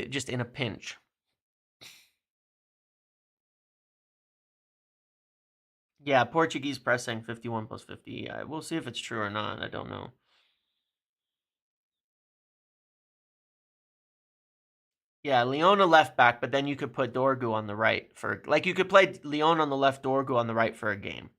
Just in a pinch. Yeah, Portuguese pressing 51 plus 50. We'll see if it's true or not. I don't know. Yeah, Leona left back, but then you could put Dorgu on the right you could play Leon on the left, Dorgu on the right for a game.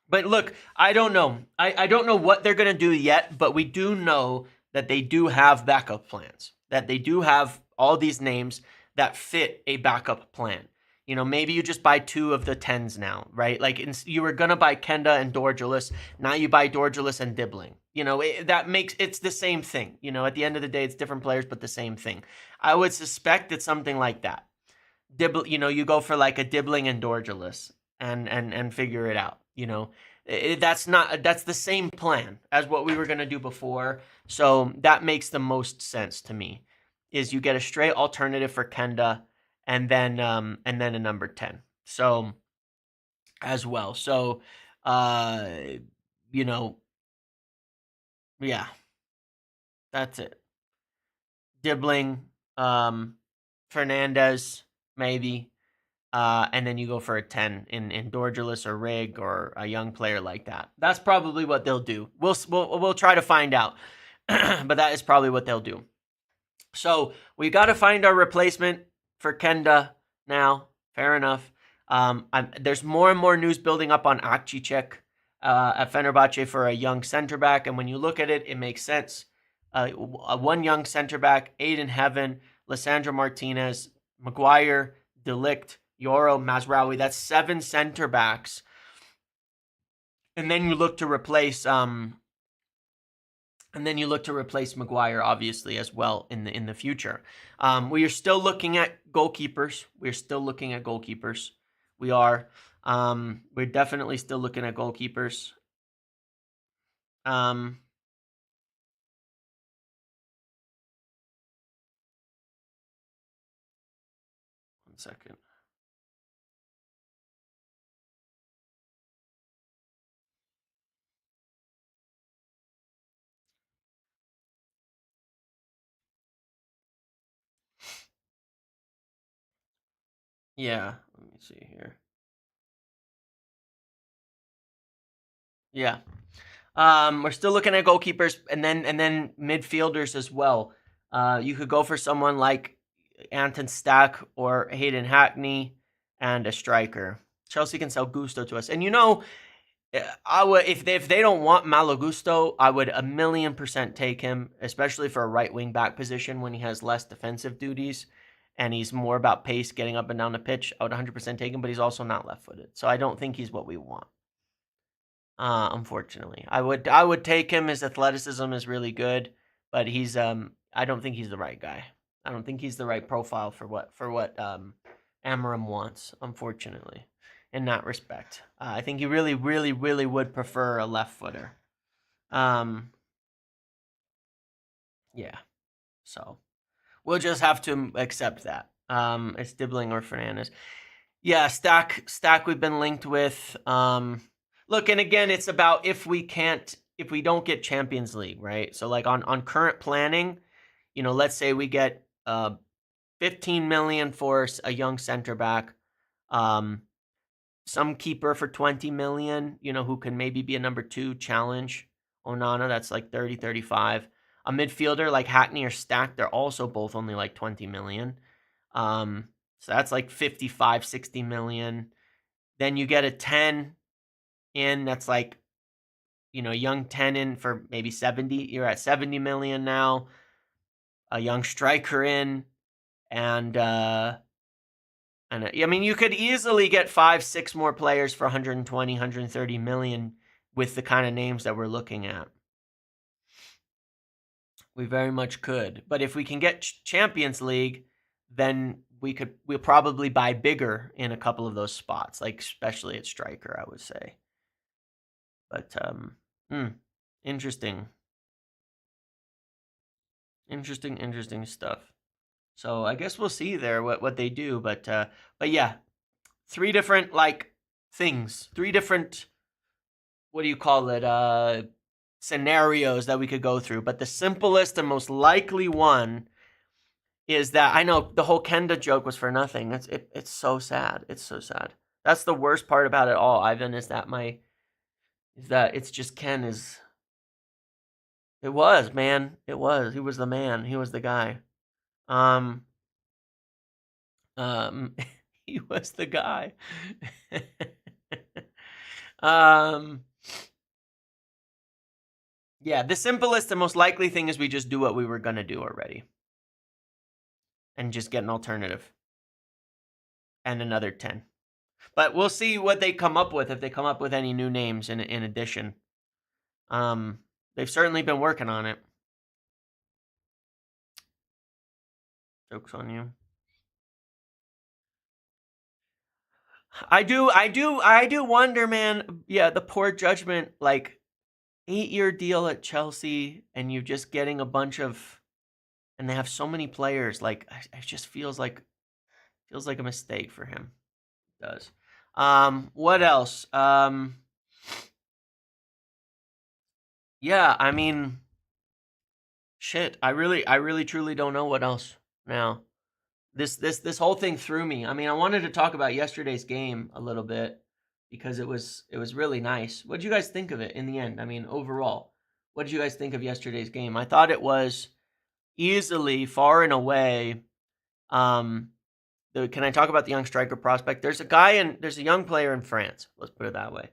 But look, I don't know. I don't know what they're going to do yet, but we do know that they do have backup plans, that they do have all these names that fit a backup plan. Maybe you just buy 2 of the 10s now, right? Like you were going to buy Kenda and Dorgelis. Now you buy Dorgelis and Dibbling. It's the same thing. At the end of the day, it's different players, but the same thing. I would suspect it's something like that. You go for like a Dibbling and Dorgelis and figure it out. That's the same plan as what we were going to do before. So that makes the most sense to me, is you get a straight alternative for Kenda and then a number 10. So as well. So, yeah, that's it. Dibbling, Fernandez, maybe. And then you go for a 10 in Dorgelis or Rigg or a young player like that. That's probably what they'll do. We'll try to find out, but that is probably what they'll do. So we got to find our replacement for Kenda now. Fair enough. There's more and more news building up on Akçiçek at Fenerbahce for a young center back, and when you look at it, it makes sense. One young center back, Aiden Heaven, Lissandro Martinez, Maguire, De Ligt, Yoro, Mazraoui. That's 7 center backs. And then you look to replace Maguire, obviously, as well in the future. We are still looking at goalkeepers. We are. We're definitely still looking at goalkeepers. One second. Yeah, let me see here. Yeah. We're still looking at goalkeepers and then midfielders as well. You could go for someone like Anton Stack or Hayden Hackney and a striker. Chelsea can sell Gusto to us. And I would, if they don't want Malo Gusto, I would 1,000,000% take him, especially for a right wing back position when he has less defensive duties and he's more about pace, getting up and down the pitch. I would 100% take him, but he's also not left-footed, so I don't think he's what we want. Unfortunately, I would take him. His athleticism is really good, but he's I don't think he's the right guy. I don't think he's the right profile for what Amarim wants, unfortunately, in that respect. I think he really, really, really would prefer a left footer. Yeah. So we'll just have to accept that. It's Dibbling or Fernandez. Yeah, Stack we've been linked with. Look, and again, it's about if we don't get Champions League, right? So like on current planning, let's say we get 15 million for a young center back. some keeper for 20 million, who can maybe be a number 2 challenge Onana. That's like 30, 35. A midfielder like Hackney or Stack, they're also both only like 20 million. So that's like 55, 60 million. Then you get a 10 in, that's like, young 10 in for maybe 70. You're at 70 million now. A young striker in, and I mean, you could easily get 5-6 more players for 120, 130 million with the kind of names that we're looking at. We very much could. But if we can get Champions League, then we'll probably buy bigger in a couple of those spots, like especially at striker, I would say. But interesting. Interesting stuff. So I guess we'll see there what they do, but yeah, 3 different things, 3 different, what do you call it, scenarios that we could go through. But the simplest and most likely one is that, I know the whole Kenda joke was for nothing. It's so sad. It's so sad. That's the worst part about it all, Ivan, is that it's just Ken is. It was, man. It was. He was the man. He was the guy. He was the guy. Yeah, the simplest and most likely thing is we just do what we were going to do already. And just get an alternative. And another 10. But we'll see what they come up with, if they come up with any new names in addition. They've certainly been working on it. Joke's on you. I do wonder, man. Yeah, the poor judgment, 8-year deal at Chelsea, and you're just getting a bunch of, and they have so many players. It just feels like a mistake for him. It does. What else? Yeah, I mean, shit. I really truly don't know what else now. This whole thing threw me. I mean, I wanted to talk about yesterday's game a little bit because it was really nice. What did you guys think of it in the end? I mean, overall, what did you guys think of yesterday's game? I thought it was easily, far and away. Can I talk about the young striker prospect? There's a young player in France. Let's put it that way.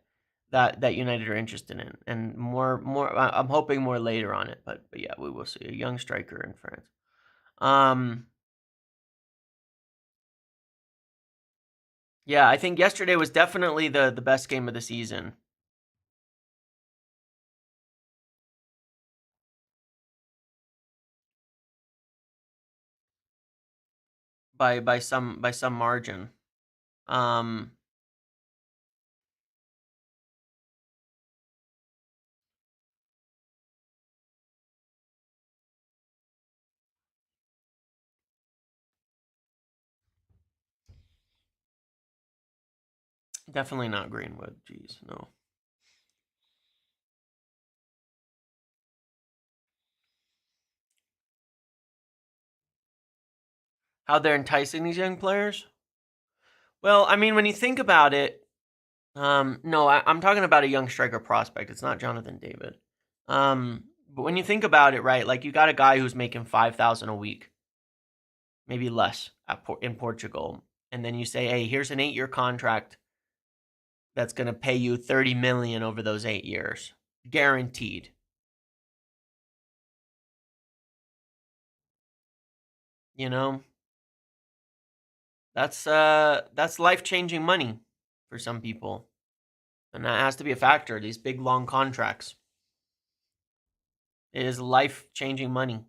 That United are interested in, and more. I'm hoping more later on it, but yeah, we will see a young striker in France. Yeah, I think yesterday was definitely the best game of the season. By some margin. Definitely not Greenwood. Jeez, no. How they're enticing these young players? Well, I mean, when you think about it, no, I'm talking about a young striker prospect. It's not Jonathan David. But when you think about it, right, you got a guy who's making 5,000 a week, maybe less in Portugal, and then you say, hey, here's an 8-year contract that's going to pay you 30 million over those 8 years, guaranteed. That's life-changing money for some people, and that has to be a factor. These big long contracts, it is life-changing money,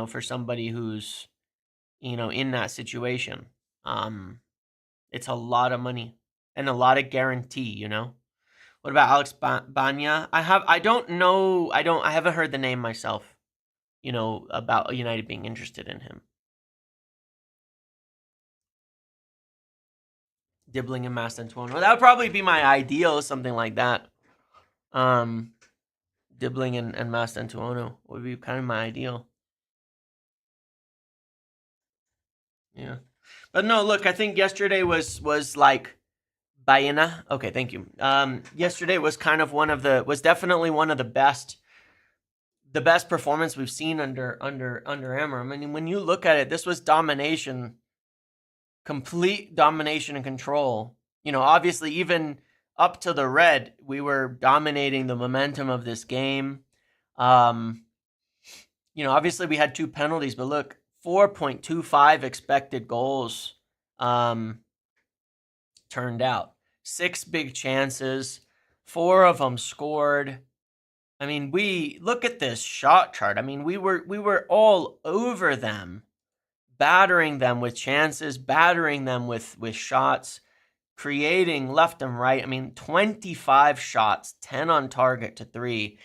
for somebody who's in that situation. It's a lot of money and a lot of guarantee. What about Alex Banya? I haven't heard the name myself. About United being interested in him. Dibbling and Mastantuono. That would probably be my ideal, something like that. Dibbling and Mastantuono would be kind of my ideal. Yeah. But no, look, I think yesterday was Baena. Okay, thank you. Yesterday was definitely one of the best performance we've seen under Amram. I mean, when you look at it, this was domination, complete domination and control. You know, obviously, even up to the red, we were dominating the momentum of this game. You know, obviously we had 2 penalties, but look, 4.25 expected goals turned out. 6 big chances, 4 of them scored. I mean, we look at this shot chart. I mean, we were all over them, battering them with chances, battering them with shots, creating left and right. I mean, 25 shots, 10 on target to 3.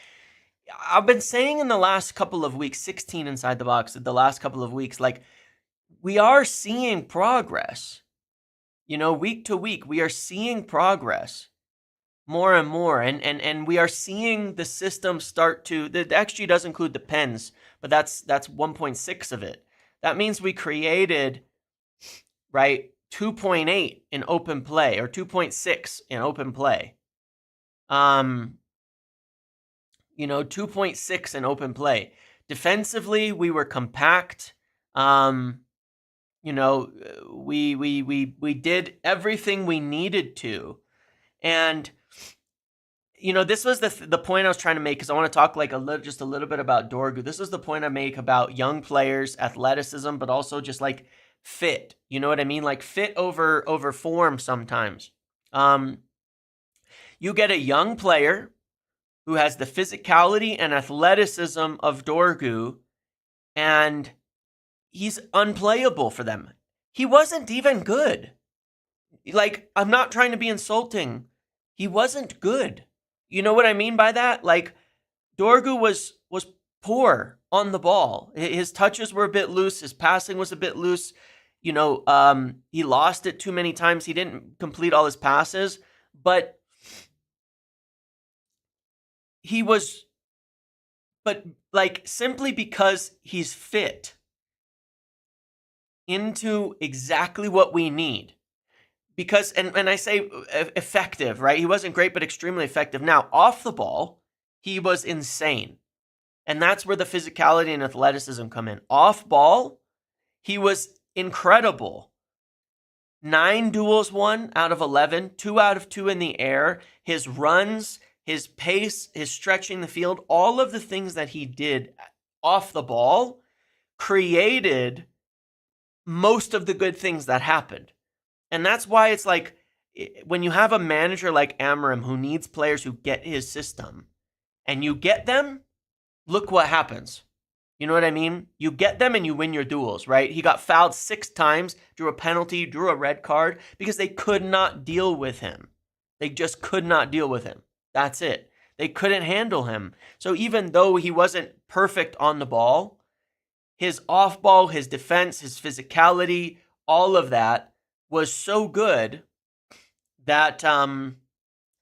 I've been saying in the last couple of weeks, 16 inside the box, the last couple of weeks, like, we are seeing progress. You know, week to week, we are seeing progress more and more. And we are seeing the system start to, the XG does include the pens, but that's 1.6 of it. That means we created, right, 2.8 in open play, or 2.6 in open play. You know, 2.6 in open play. Defensively, we were compact. You know, we did everything we needed to. And, you know, this was the point I was trying to make, because I want to talk like just a little bit about Dorgu. This is the point I make about young players, athleticism, but also just like fit. You know what I mean? Like fit over form sometimes. You get a young player who has the physicality and athleticism of Dorgu, and he's unplayable for them. He wasn't even good. Like, I'm not trying to be insulting. He wasn't good. You know what I mean by that? Like, Dorgu was poor on the ball. His touches were a bit loose. His passing was a bit loose. You know, he lost it too many times. He didn't complete all his passes. But like, simply because he's fit into exactly what we need. Because, and I say effective, right? He wasn't great, but extremely effective. Now, off the ball, he was insane. And that's where the physicality and athleticism come in. Off ball, he was incredible. 9 duels won out of 11, 2 out of 2 in the air. His runs, his pace, his stretching the field, all of the things that he did off the ball created most of the good things that happened. And that's why it's like, when you have a manager like Amram who needs players who get his system, and you get them, look what happens. You know what I mean? You get them and you win your duels, right? He got fouled 6 times, drew a penalty, drew a red card, because they could not deal with him. They just could not deal with him. That's it. They couldn't handle him. So even though he wasn't perfect on the ball, his off ball, his defense, his physicality, all of that was so good that,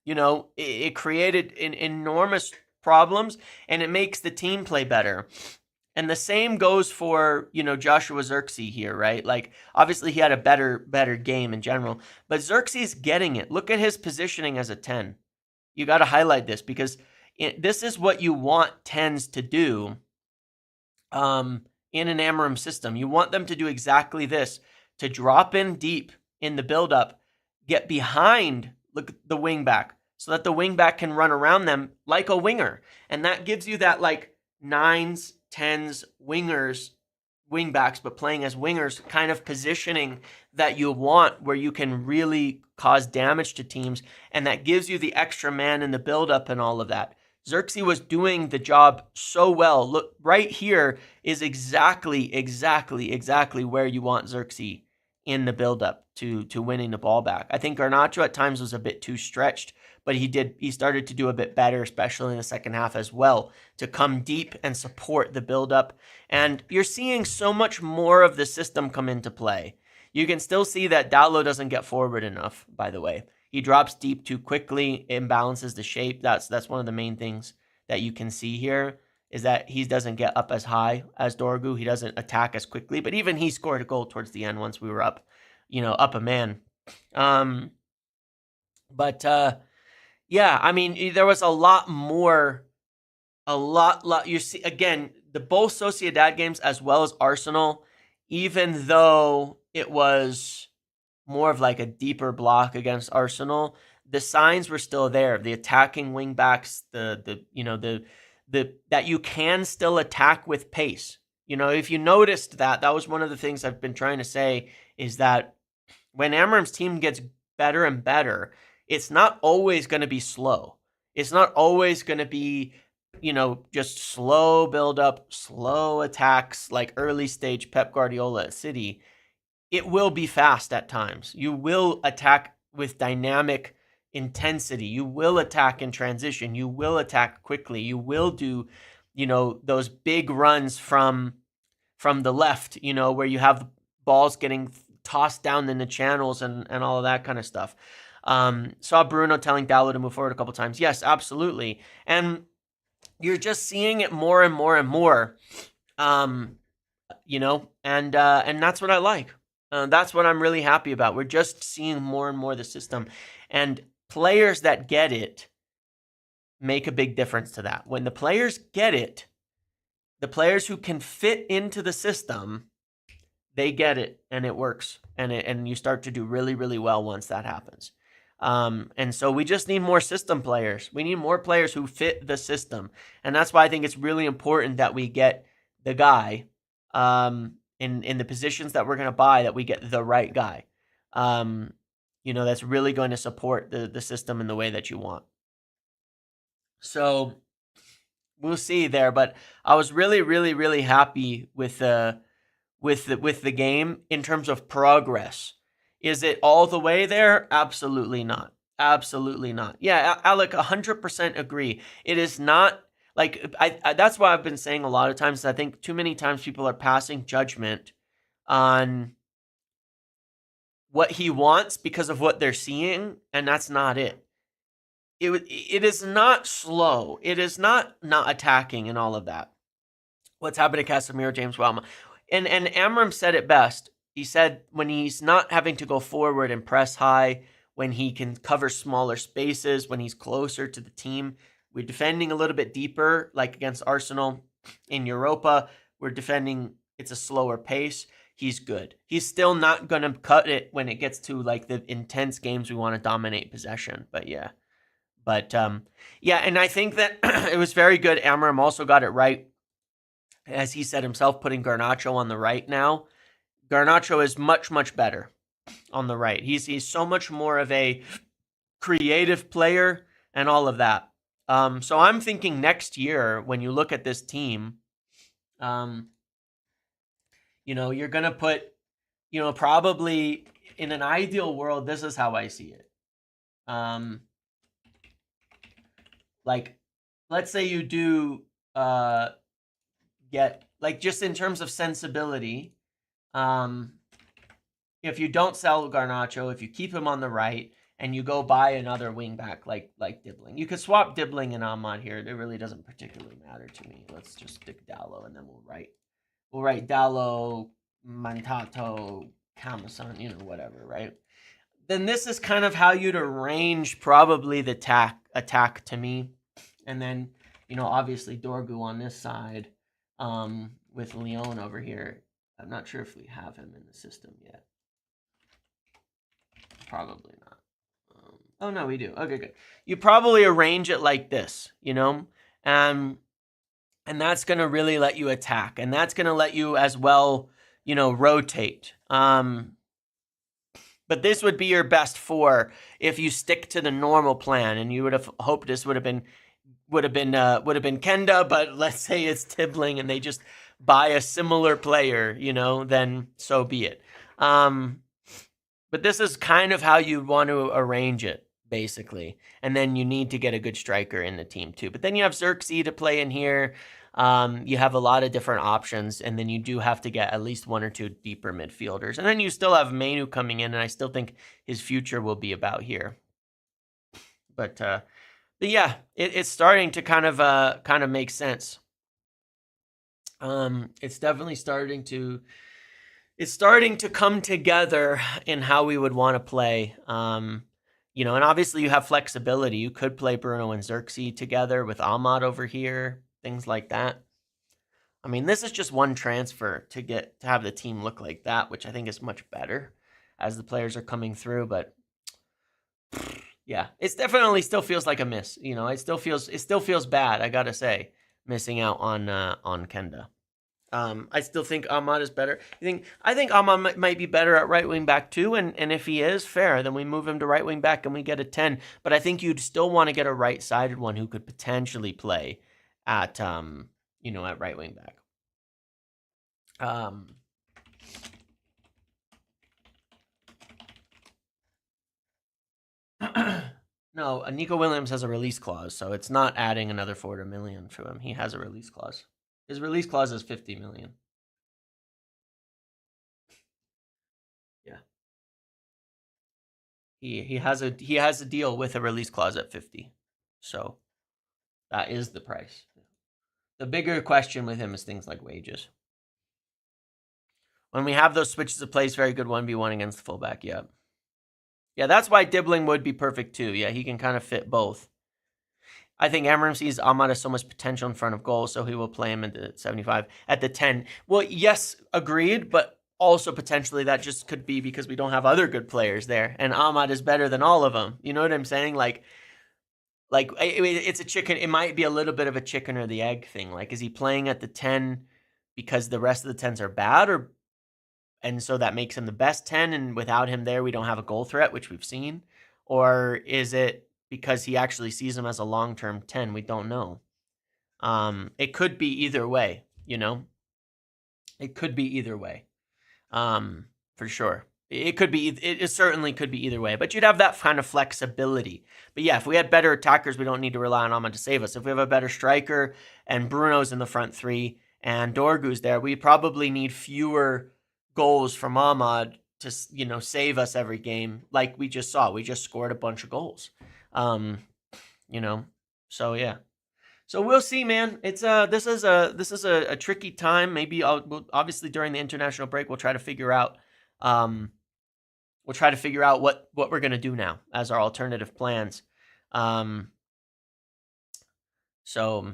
you know, it created enormous problems, and it makes the team play better. And the same goes for, you know, Joshua Zirkzee here, right? Like, obviously he had a better game in general, but Zirkzee's getting it. Look at his positioning as a 10. You got to highlight this, because this is what you want 10s to do in an Amram system. You want them to do exactly this, to drop in deep in the build-up, get behind the wing back, so that the wing back can run around them like a winger. And that gives you that, like, 9s, 10s, wingers, wing backs, but playing as wingers kind of positioning that you want, where you can really cause damage to teams, and that gives you the extra man in the build-up and all of that. Zirkzee was doing the job so well. Look, right here is exactly where you want Zirkzee in the build-up to winning the ball back. I think Garnacho at times was a bit too stretched, but he started to do a bit better, especially in the second half as well, to come deep and support the build-up. And you're seeing so much more of the system come into play. You can still see that Dalot doesn't get forward enough, by the way. He drops deep too quickly, imbalances the shape. That's one of the main things that you can see here, is that he doesn't get up as high as Dorgu. He doesn't attack as quickly, but even he scored a goal towards the end once we were up, you know, up a man. But yeah, I mean, there was a lot more, you see, again, the both Sociedad games as well as Arsenal, even though it was more of like a deeper block against Arsenal, the signs were still there. The attacking wing backs, the that you can still attack with pace. If you noticed that was one of the things I've been trying to say, is that when Amram's team gets better and better, it's not always going to be slow. It's not always going to be, just slow build up, slow attacks like early stage Pep Guardiola at City. It will be fast at times. You will attack with dynamic intensity. You will attack in transition. You will attack quickly. You will do, those big runs from the left, where you have balls getting tossed down in the channels and all of that kind of stuff. Saw Bruno telling Dalot to move forward a couple times. Yes, absolutely. And you're just seeing it more and more and more, and that's what I like. That's what I'm really happy about. We're just seeing more and more of the system, and players that get it make a big difference to that. When the players get it, the players who can fit into the system, they get it and it works, and you start to do really, really well once that happens. And so we just need more system players. We need more players who fit the system, and that's why I think it's really important that we get the guy in the positions that we're going to buy, that we get the right guy, that's really going to support the system in the way that you want. So we'll see there, but I was really, really, really happy with the game in terms of progress. Is it all the way there? Absolutely not. Absolutely not. Yeah, Alec, 100% agree. It is not like that's why I've been saying a lot of times, I think too many times people are passing judgment on what he wants because of what they're seeing, and that's not it. It is not slow. It is not attacking and all of that. What's happened to Casemiro, James Welma? And Amram said it best. He said when he's not having to go forward and press high, when he can cover smaller spaces, when he's closer to the team, we're defending a little bit deeper, like against Arsenal in Europa. We're defending, it's a slower pace. He's good. He's still not going to cut it when it gets to like the intense games we want to dominate possession. But yeah. Yeah, and I think that it was very good. Amram also got it right, as he said himself, putting Garnacho on the right now. Garnacho is much, much better on the right. He's so much more of a creative player and all of that. So I'm thinking next year, when you look at this team, you're going to put, probably in an ideal world, this is how I see it. Like, let's say you do get, like, just in terms of sensibility, if you don't sell Garnacho, if you keep him on the right and you go buy another wing back like Dibbling, you could swap Dibbling and Ahmad here. It really doesn't particularly matter to me. Let's just stick Dalot, and then we'll write Dalot, Mantato, Kamasan, whatever, right? Then this is kind of how you'd arrange probably the attack to me. And then, obviously Dorgu on this side, with Leon over here. I'm not sure if we have him in the system yet. Probably not. Oh, no, we do. Okay, good. You probably arrange it like this, and that's going to really let you attack. And that's going to let you as well, rotate. But this would be your best four if you stick to the normal plan, and you would have hoped this would have been Kenda, but let's say it's Tibbling and they just buy a similar player, then so be it. But this is kind of how you want to arrange it, basically. And then you need to get a good striker in the team too. But then you have Xerxes to play in here. You have a lot of different options, and then you do have to get at least one or two deeper midfielders. And then you still have Mainu coming in, and I still think his future will be about here. But yeah, it's starting to kind of make sense. It's definitely starting to come together in how we would want to play. You know, and obviously you have flexibility. You could play Bruno and Xerxes together with Ahmad over here, things like that. I mean, this is just one transfer to have the team look like that, which I think is much better as the players are coming through. But yeah, it's definitely still feels like a miss. You know, it still feels bad. I gotta say, missing out on Kenda. I still think Ahmad is better. I think Ahmad might be better at right wing back too, and if he is, fair, then we move him to right wing back and we get a 10. But I think you'd still want to get a right-sided one who could potentially play at you know, at right wing back. No, Nico Williams has a release clause, so it's not adding another 40 million to him. He has a release clause. His release clause is 50 million. Yeah. He has a deal with a release clause at 50. So that is the price. The bigger question with him is things like wages. When we have those switches of plays, very good 1v1 against the fullback, yeah. Yeah, that's why Dibbling would be perfect too. Yeah, he can kind of fit both. I think Amram sees Ahmad has so much potential in front of goal, so he will play him at the 75. At the 10, well, yes, agreed, but also potentially that just could be because we don't have other good players there, and Ahmad is better than all of them. You know what I'm saying? Like it's a chicken. It might be a little bit of a chicken or the egg thing. Like, is he playing at the 10 because the rest of the 10s are bad, and so that makes him the best 10, and without him there, we don't have a goal threat, which we've seen? Or is it because he actually sees him as a long-term 10? We don't know. It could be either way, you know? It could be either way, for sure. It certainly could be either way, but you'd have that kind of flexibility. But yeah, if we had better attackers, we don't need to rely on Ahmad to save us. If we have a better striker and Bruno's in the front three and Dorgu's there, we probably need fewer goals from Ahmad to, you know, save us every game. Like we just saw, we just scored a bunch of goals. You know, so yeah. So we'll see, man. It's this is a tricky time. Maybe obviously during the international break we'll try to figure out what we're gonna do now as our alternative plans. So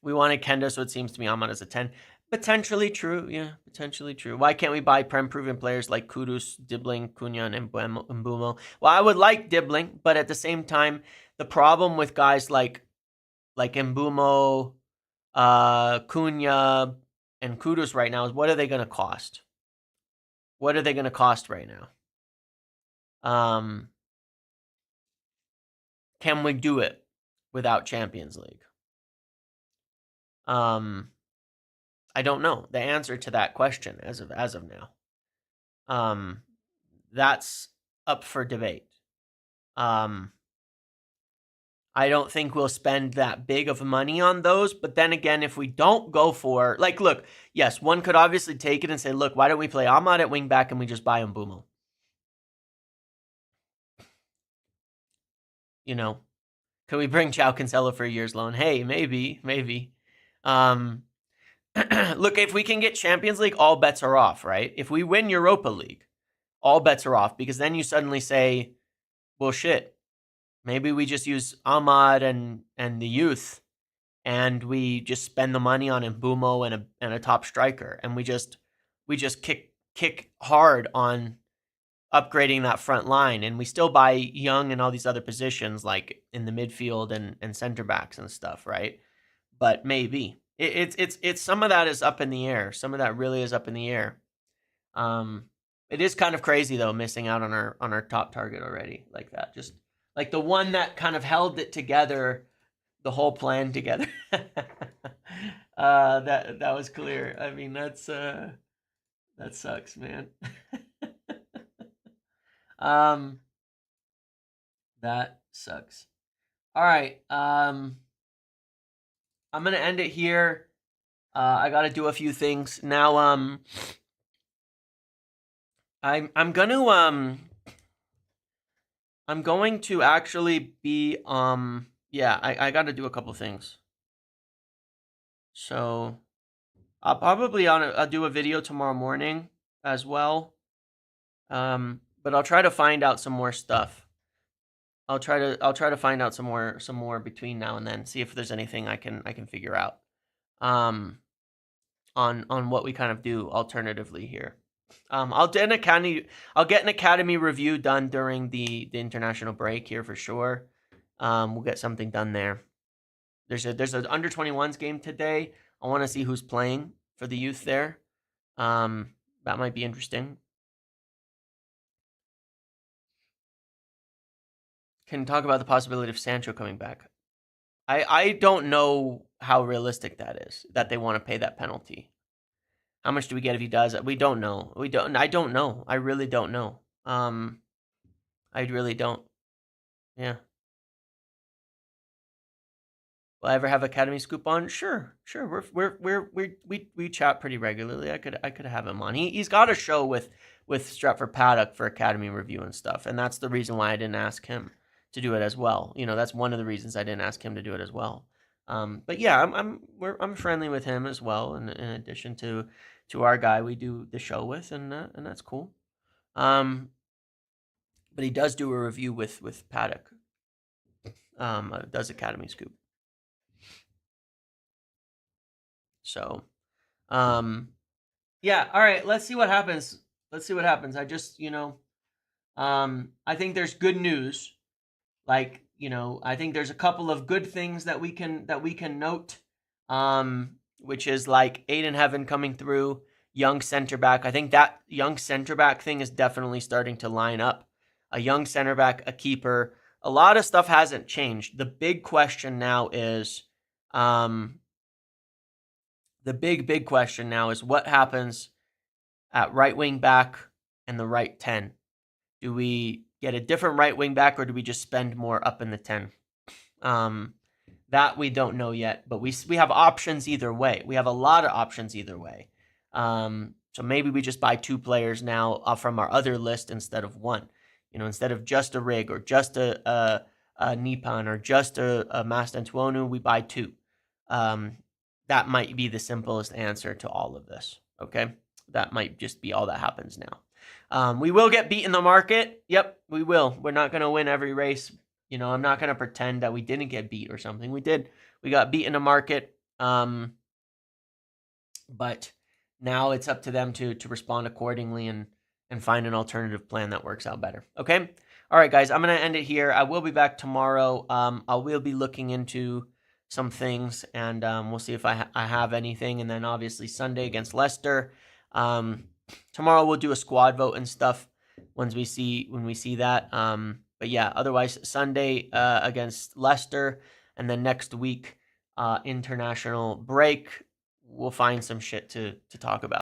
we wanted Kenda, so it seems to me Ahmad as a 10. Potentially true, yeah, potentially true. Why can't we buy prem-proven players like Kudus, Dibbling, Cunha, and Mbumo? Well, I would like Dibbling, but at the same time, the problem with guys like Mbumo, Cunha, and Kudus right now is what are they going to cost? What are they going to cost right now? Can we do it without Champions League? I don't know the answer to that question as of now. That's up for debate. I don't think we'll spend that big of money on those. But then again, if we don't go for, like, look, yes, one could obviously take it and say, look, why don't we play Ahmad at wingback and we just buy Mbumo? You know, can we bring João Cancelo for a year's loan? Hey, maybe. Look, if we can get Champions League, all bets are off, right? If we win Europa League, all bets are off, because then you suddenly say, well, shit, maybe we just use Ahmad and the youth, and we just spend the money on Mbumo and a top striker, and we just kick hard on upgrading that front line, and we still buy young in all these other positions, like in the midfield and center backs and stuff, right? But maybe it's some of that is up in the air. Some of that really is up in the air. It is kind of crazy though, missing out on our top target already like that. Just like the one that kind of held it together, the whole plan together. That was clear. I mean, that sucks, man. That sucks. All right. I'm gonna end it here. I gotta do a few things now. I'm going to actually be yeah, I gotta do a couple things. So I'll probably I'll do a video tomorrow morning as well. But I'll try to find out some more stuff. I'll try to find out some more between now and then. See if there's anything I can figure out. On what we kind of do alternatively here. I'll get an academy review done during the international break here for sure. We'll get something done there. There's an under 21s game today. I want to see who's playing for the youth there. That might be interesting. Can talk about the possibility of Sancho coming back. I don't know how realistic that is, that they want to pay that penalty. How much do we get if he does? We don't know. I don't know. I really don't know. I really don't. Yeah. Will I ever have Academy Scoop on? Sure. We chat pretty regularly. I could have him on. He's got a show with Stratford Paddock for Academy review and stuff, and that's the reason why I didn't ask him to do it as well. You know, that's one of the reasons I didn't ask him to do it as well. But yeah, I'm friendly with him as well. In addition to our guy we do the show with, and that's cool. But he does do a review with Paddock. Does Academy Scoop. So, yeah. All right. Let's see what happens. I just, I think there's good news. Like, I think there's a couple of good things that we can note. Which is like Aiden Heaven coming through, young center back. I think that young center back thing is definitely starting to line up. A young center back, a keeper. A lot of stuff hasn't changed. The big question now is, what happens at right wing back and the right 10? Do we get a different right wing back, or do we just spend more up in the 10? That we don't know yet, but we have options either way. We have a lot of options either way. So maybe we just buy 2 players now from our other list instead of 1. Instead of just a Rig or just a Nipan or just a Mastantuonu, we buy 2. That might be the simplest answer to all of this. Okay, that might just be all that happens now. We will get beat in the market. Yep, we will. We're not going to win every race. I'm not going to pretend that we didn't get beat or something. We did. We got beat in the market. But now it's up to them to respond accordingly and find an alternative plan that works out better. Okay? All right, guys. I'm going to end it here. I will be back tomorrow. I will be looking into some things, and we'll see if I have anything. And then obviously Sunday against Leicester. Tomorrow we'll do a squad vote and stuff when we see that. But yeah, otherwise Sunday against Leicester, and then next week international break, we'll find some shit to talk about.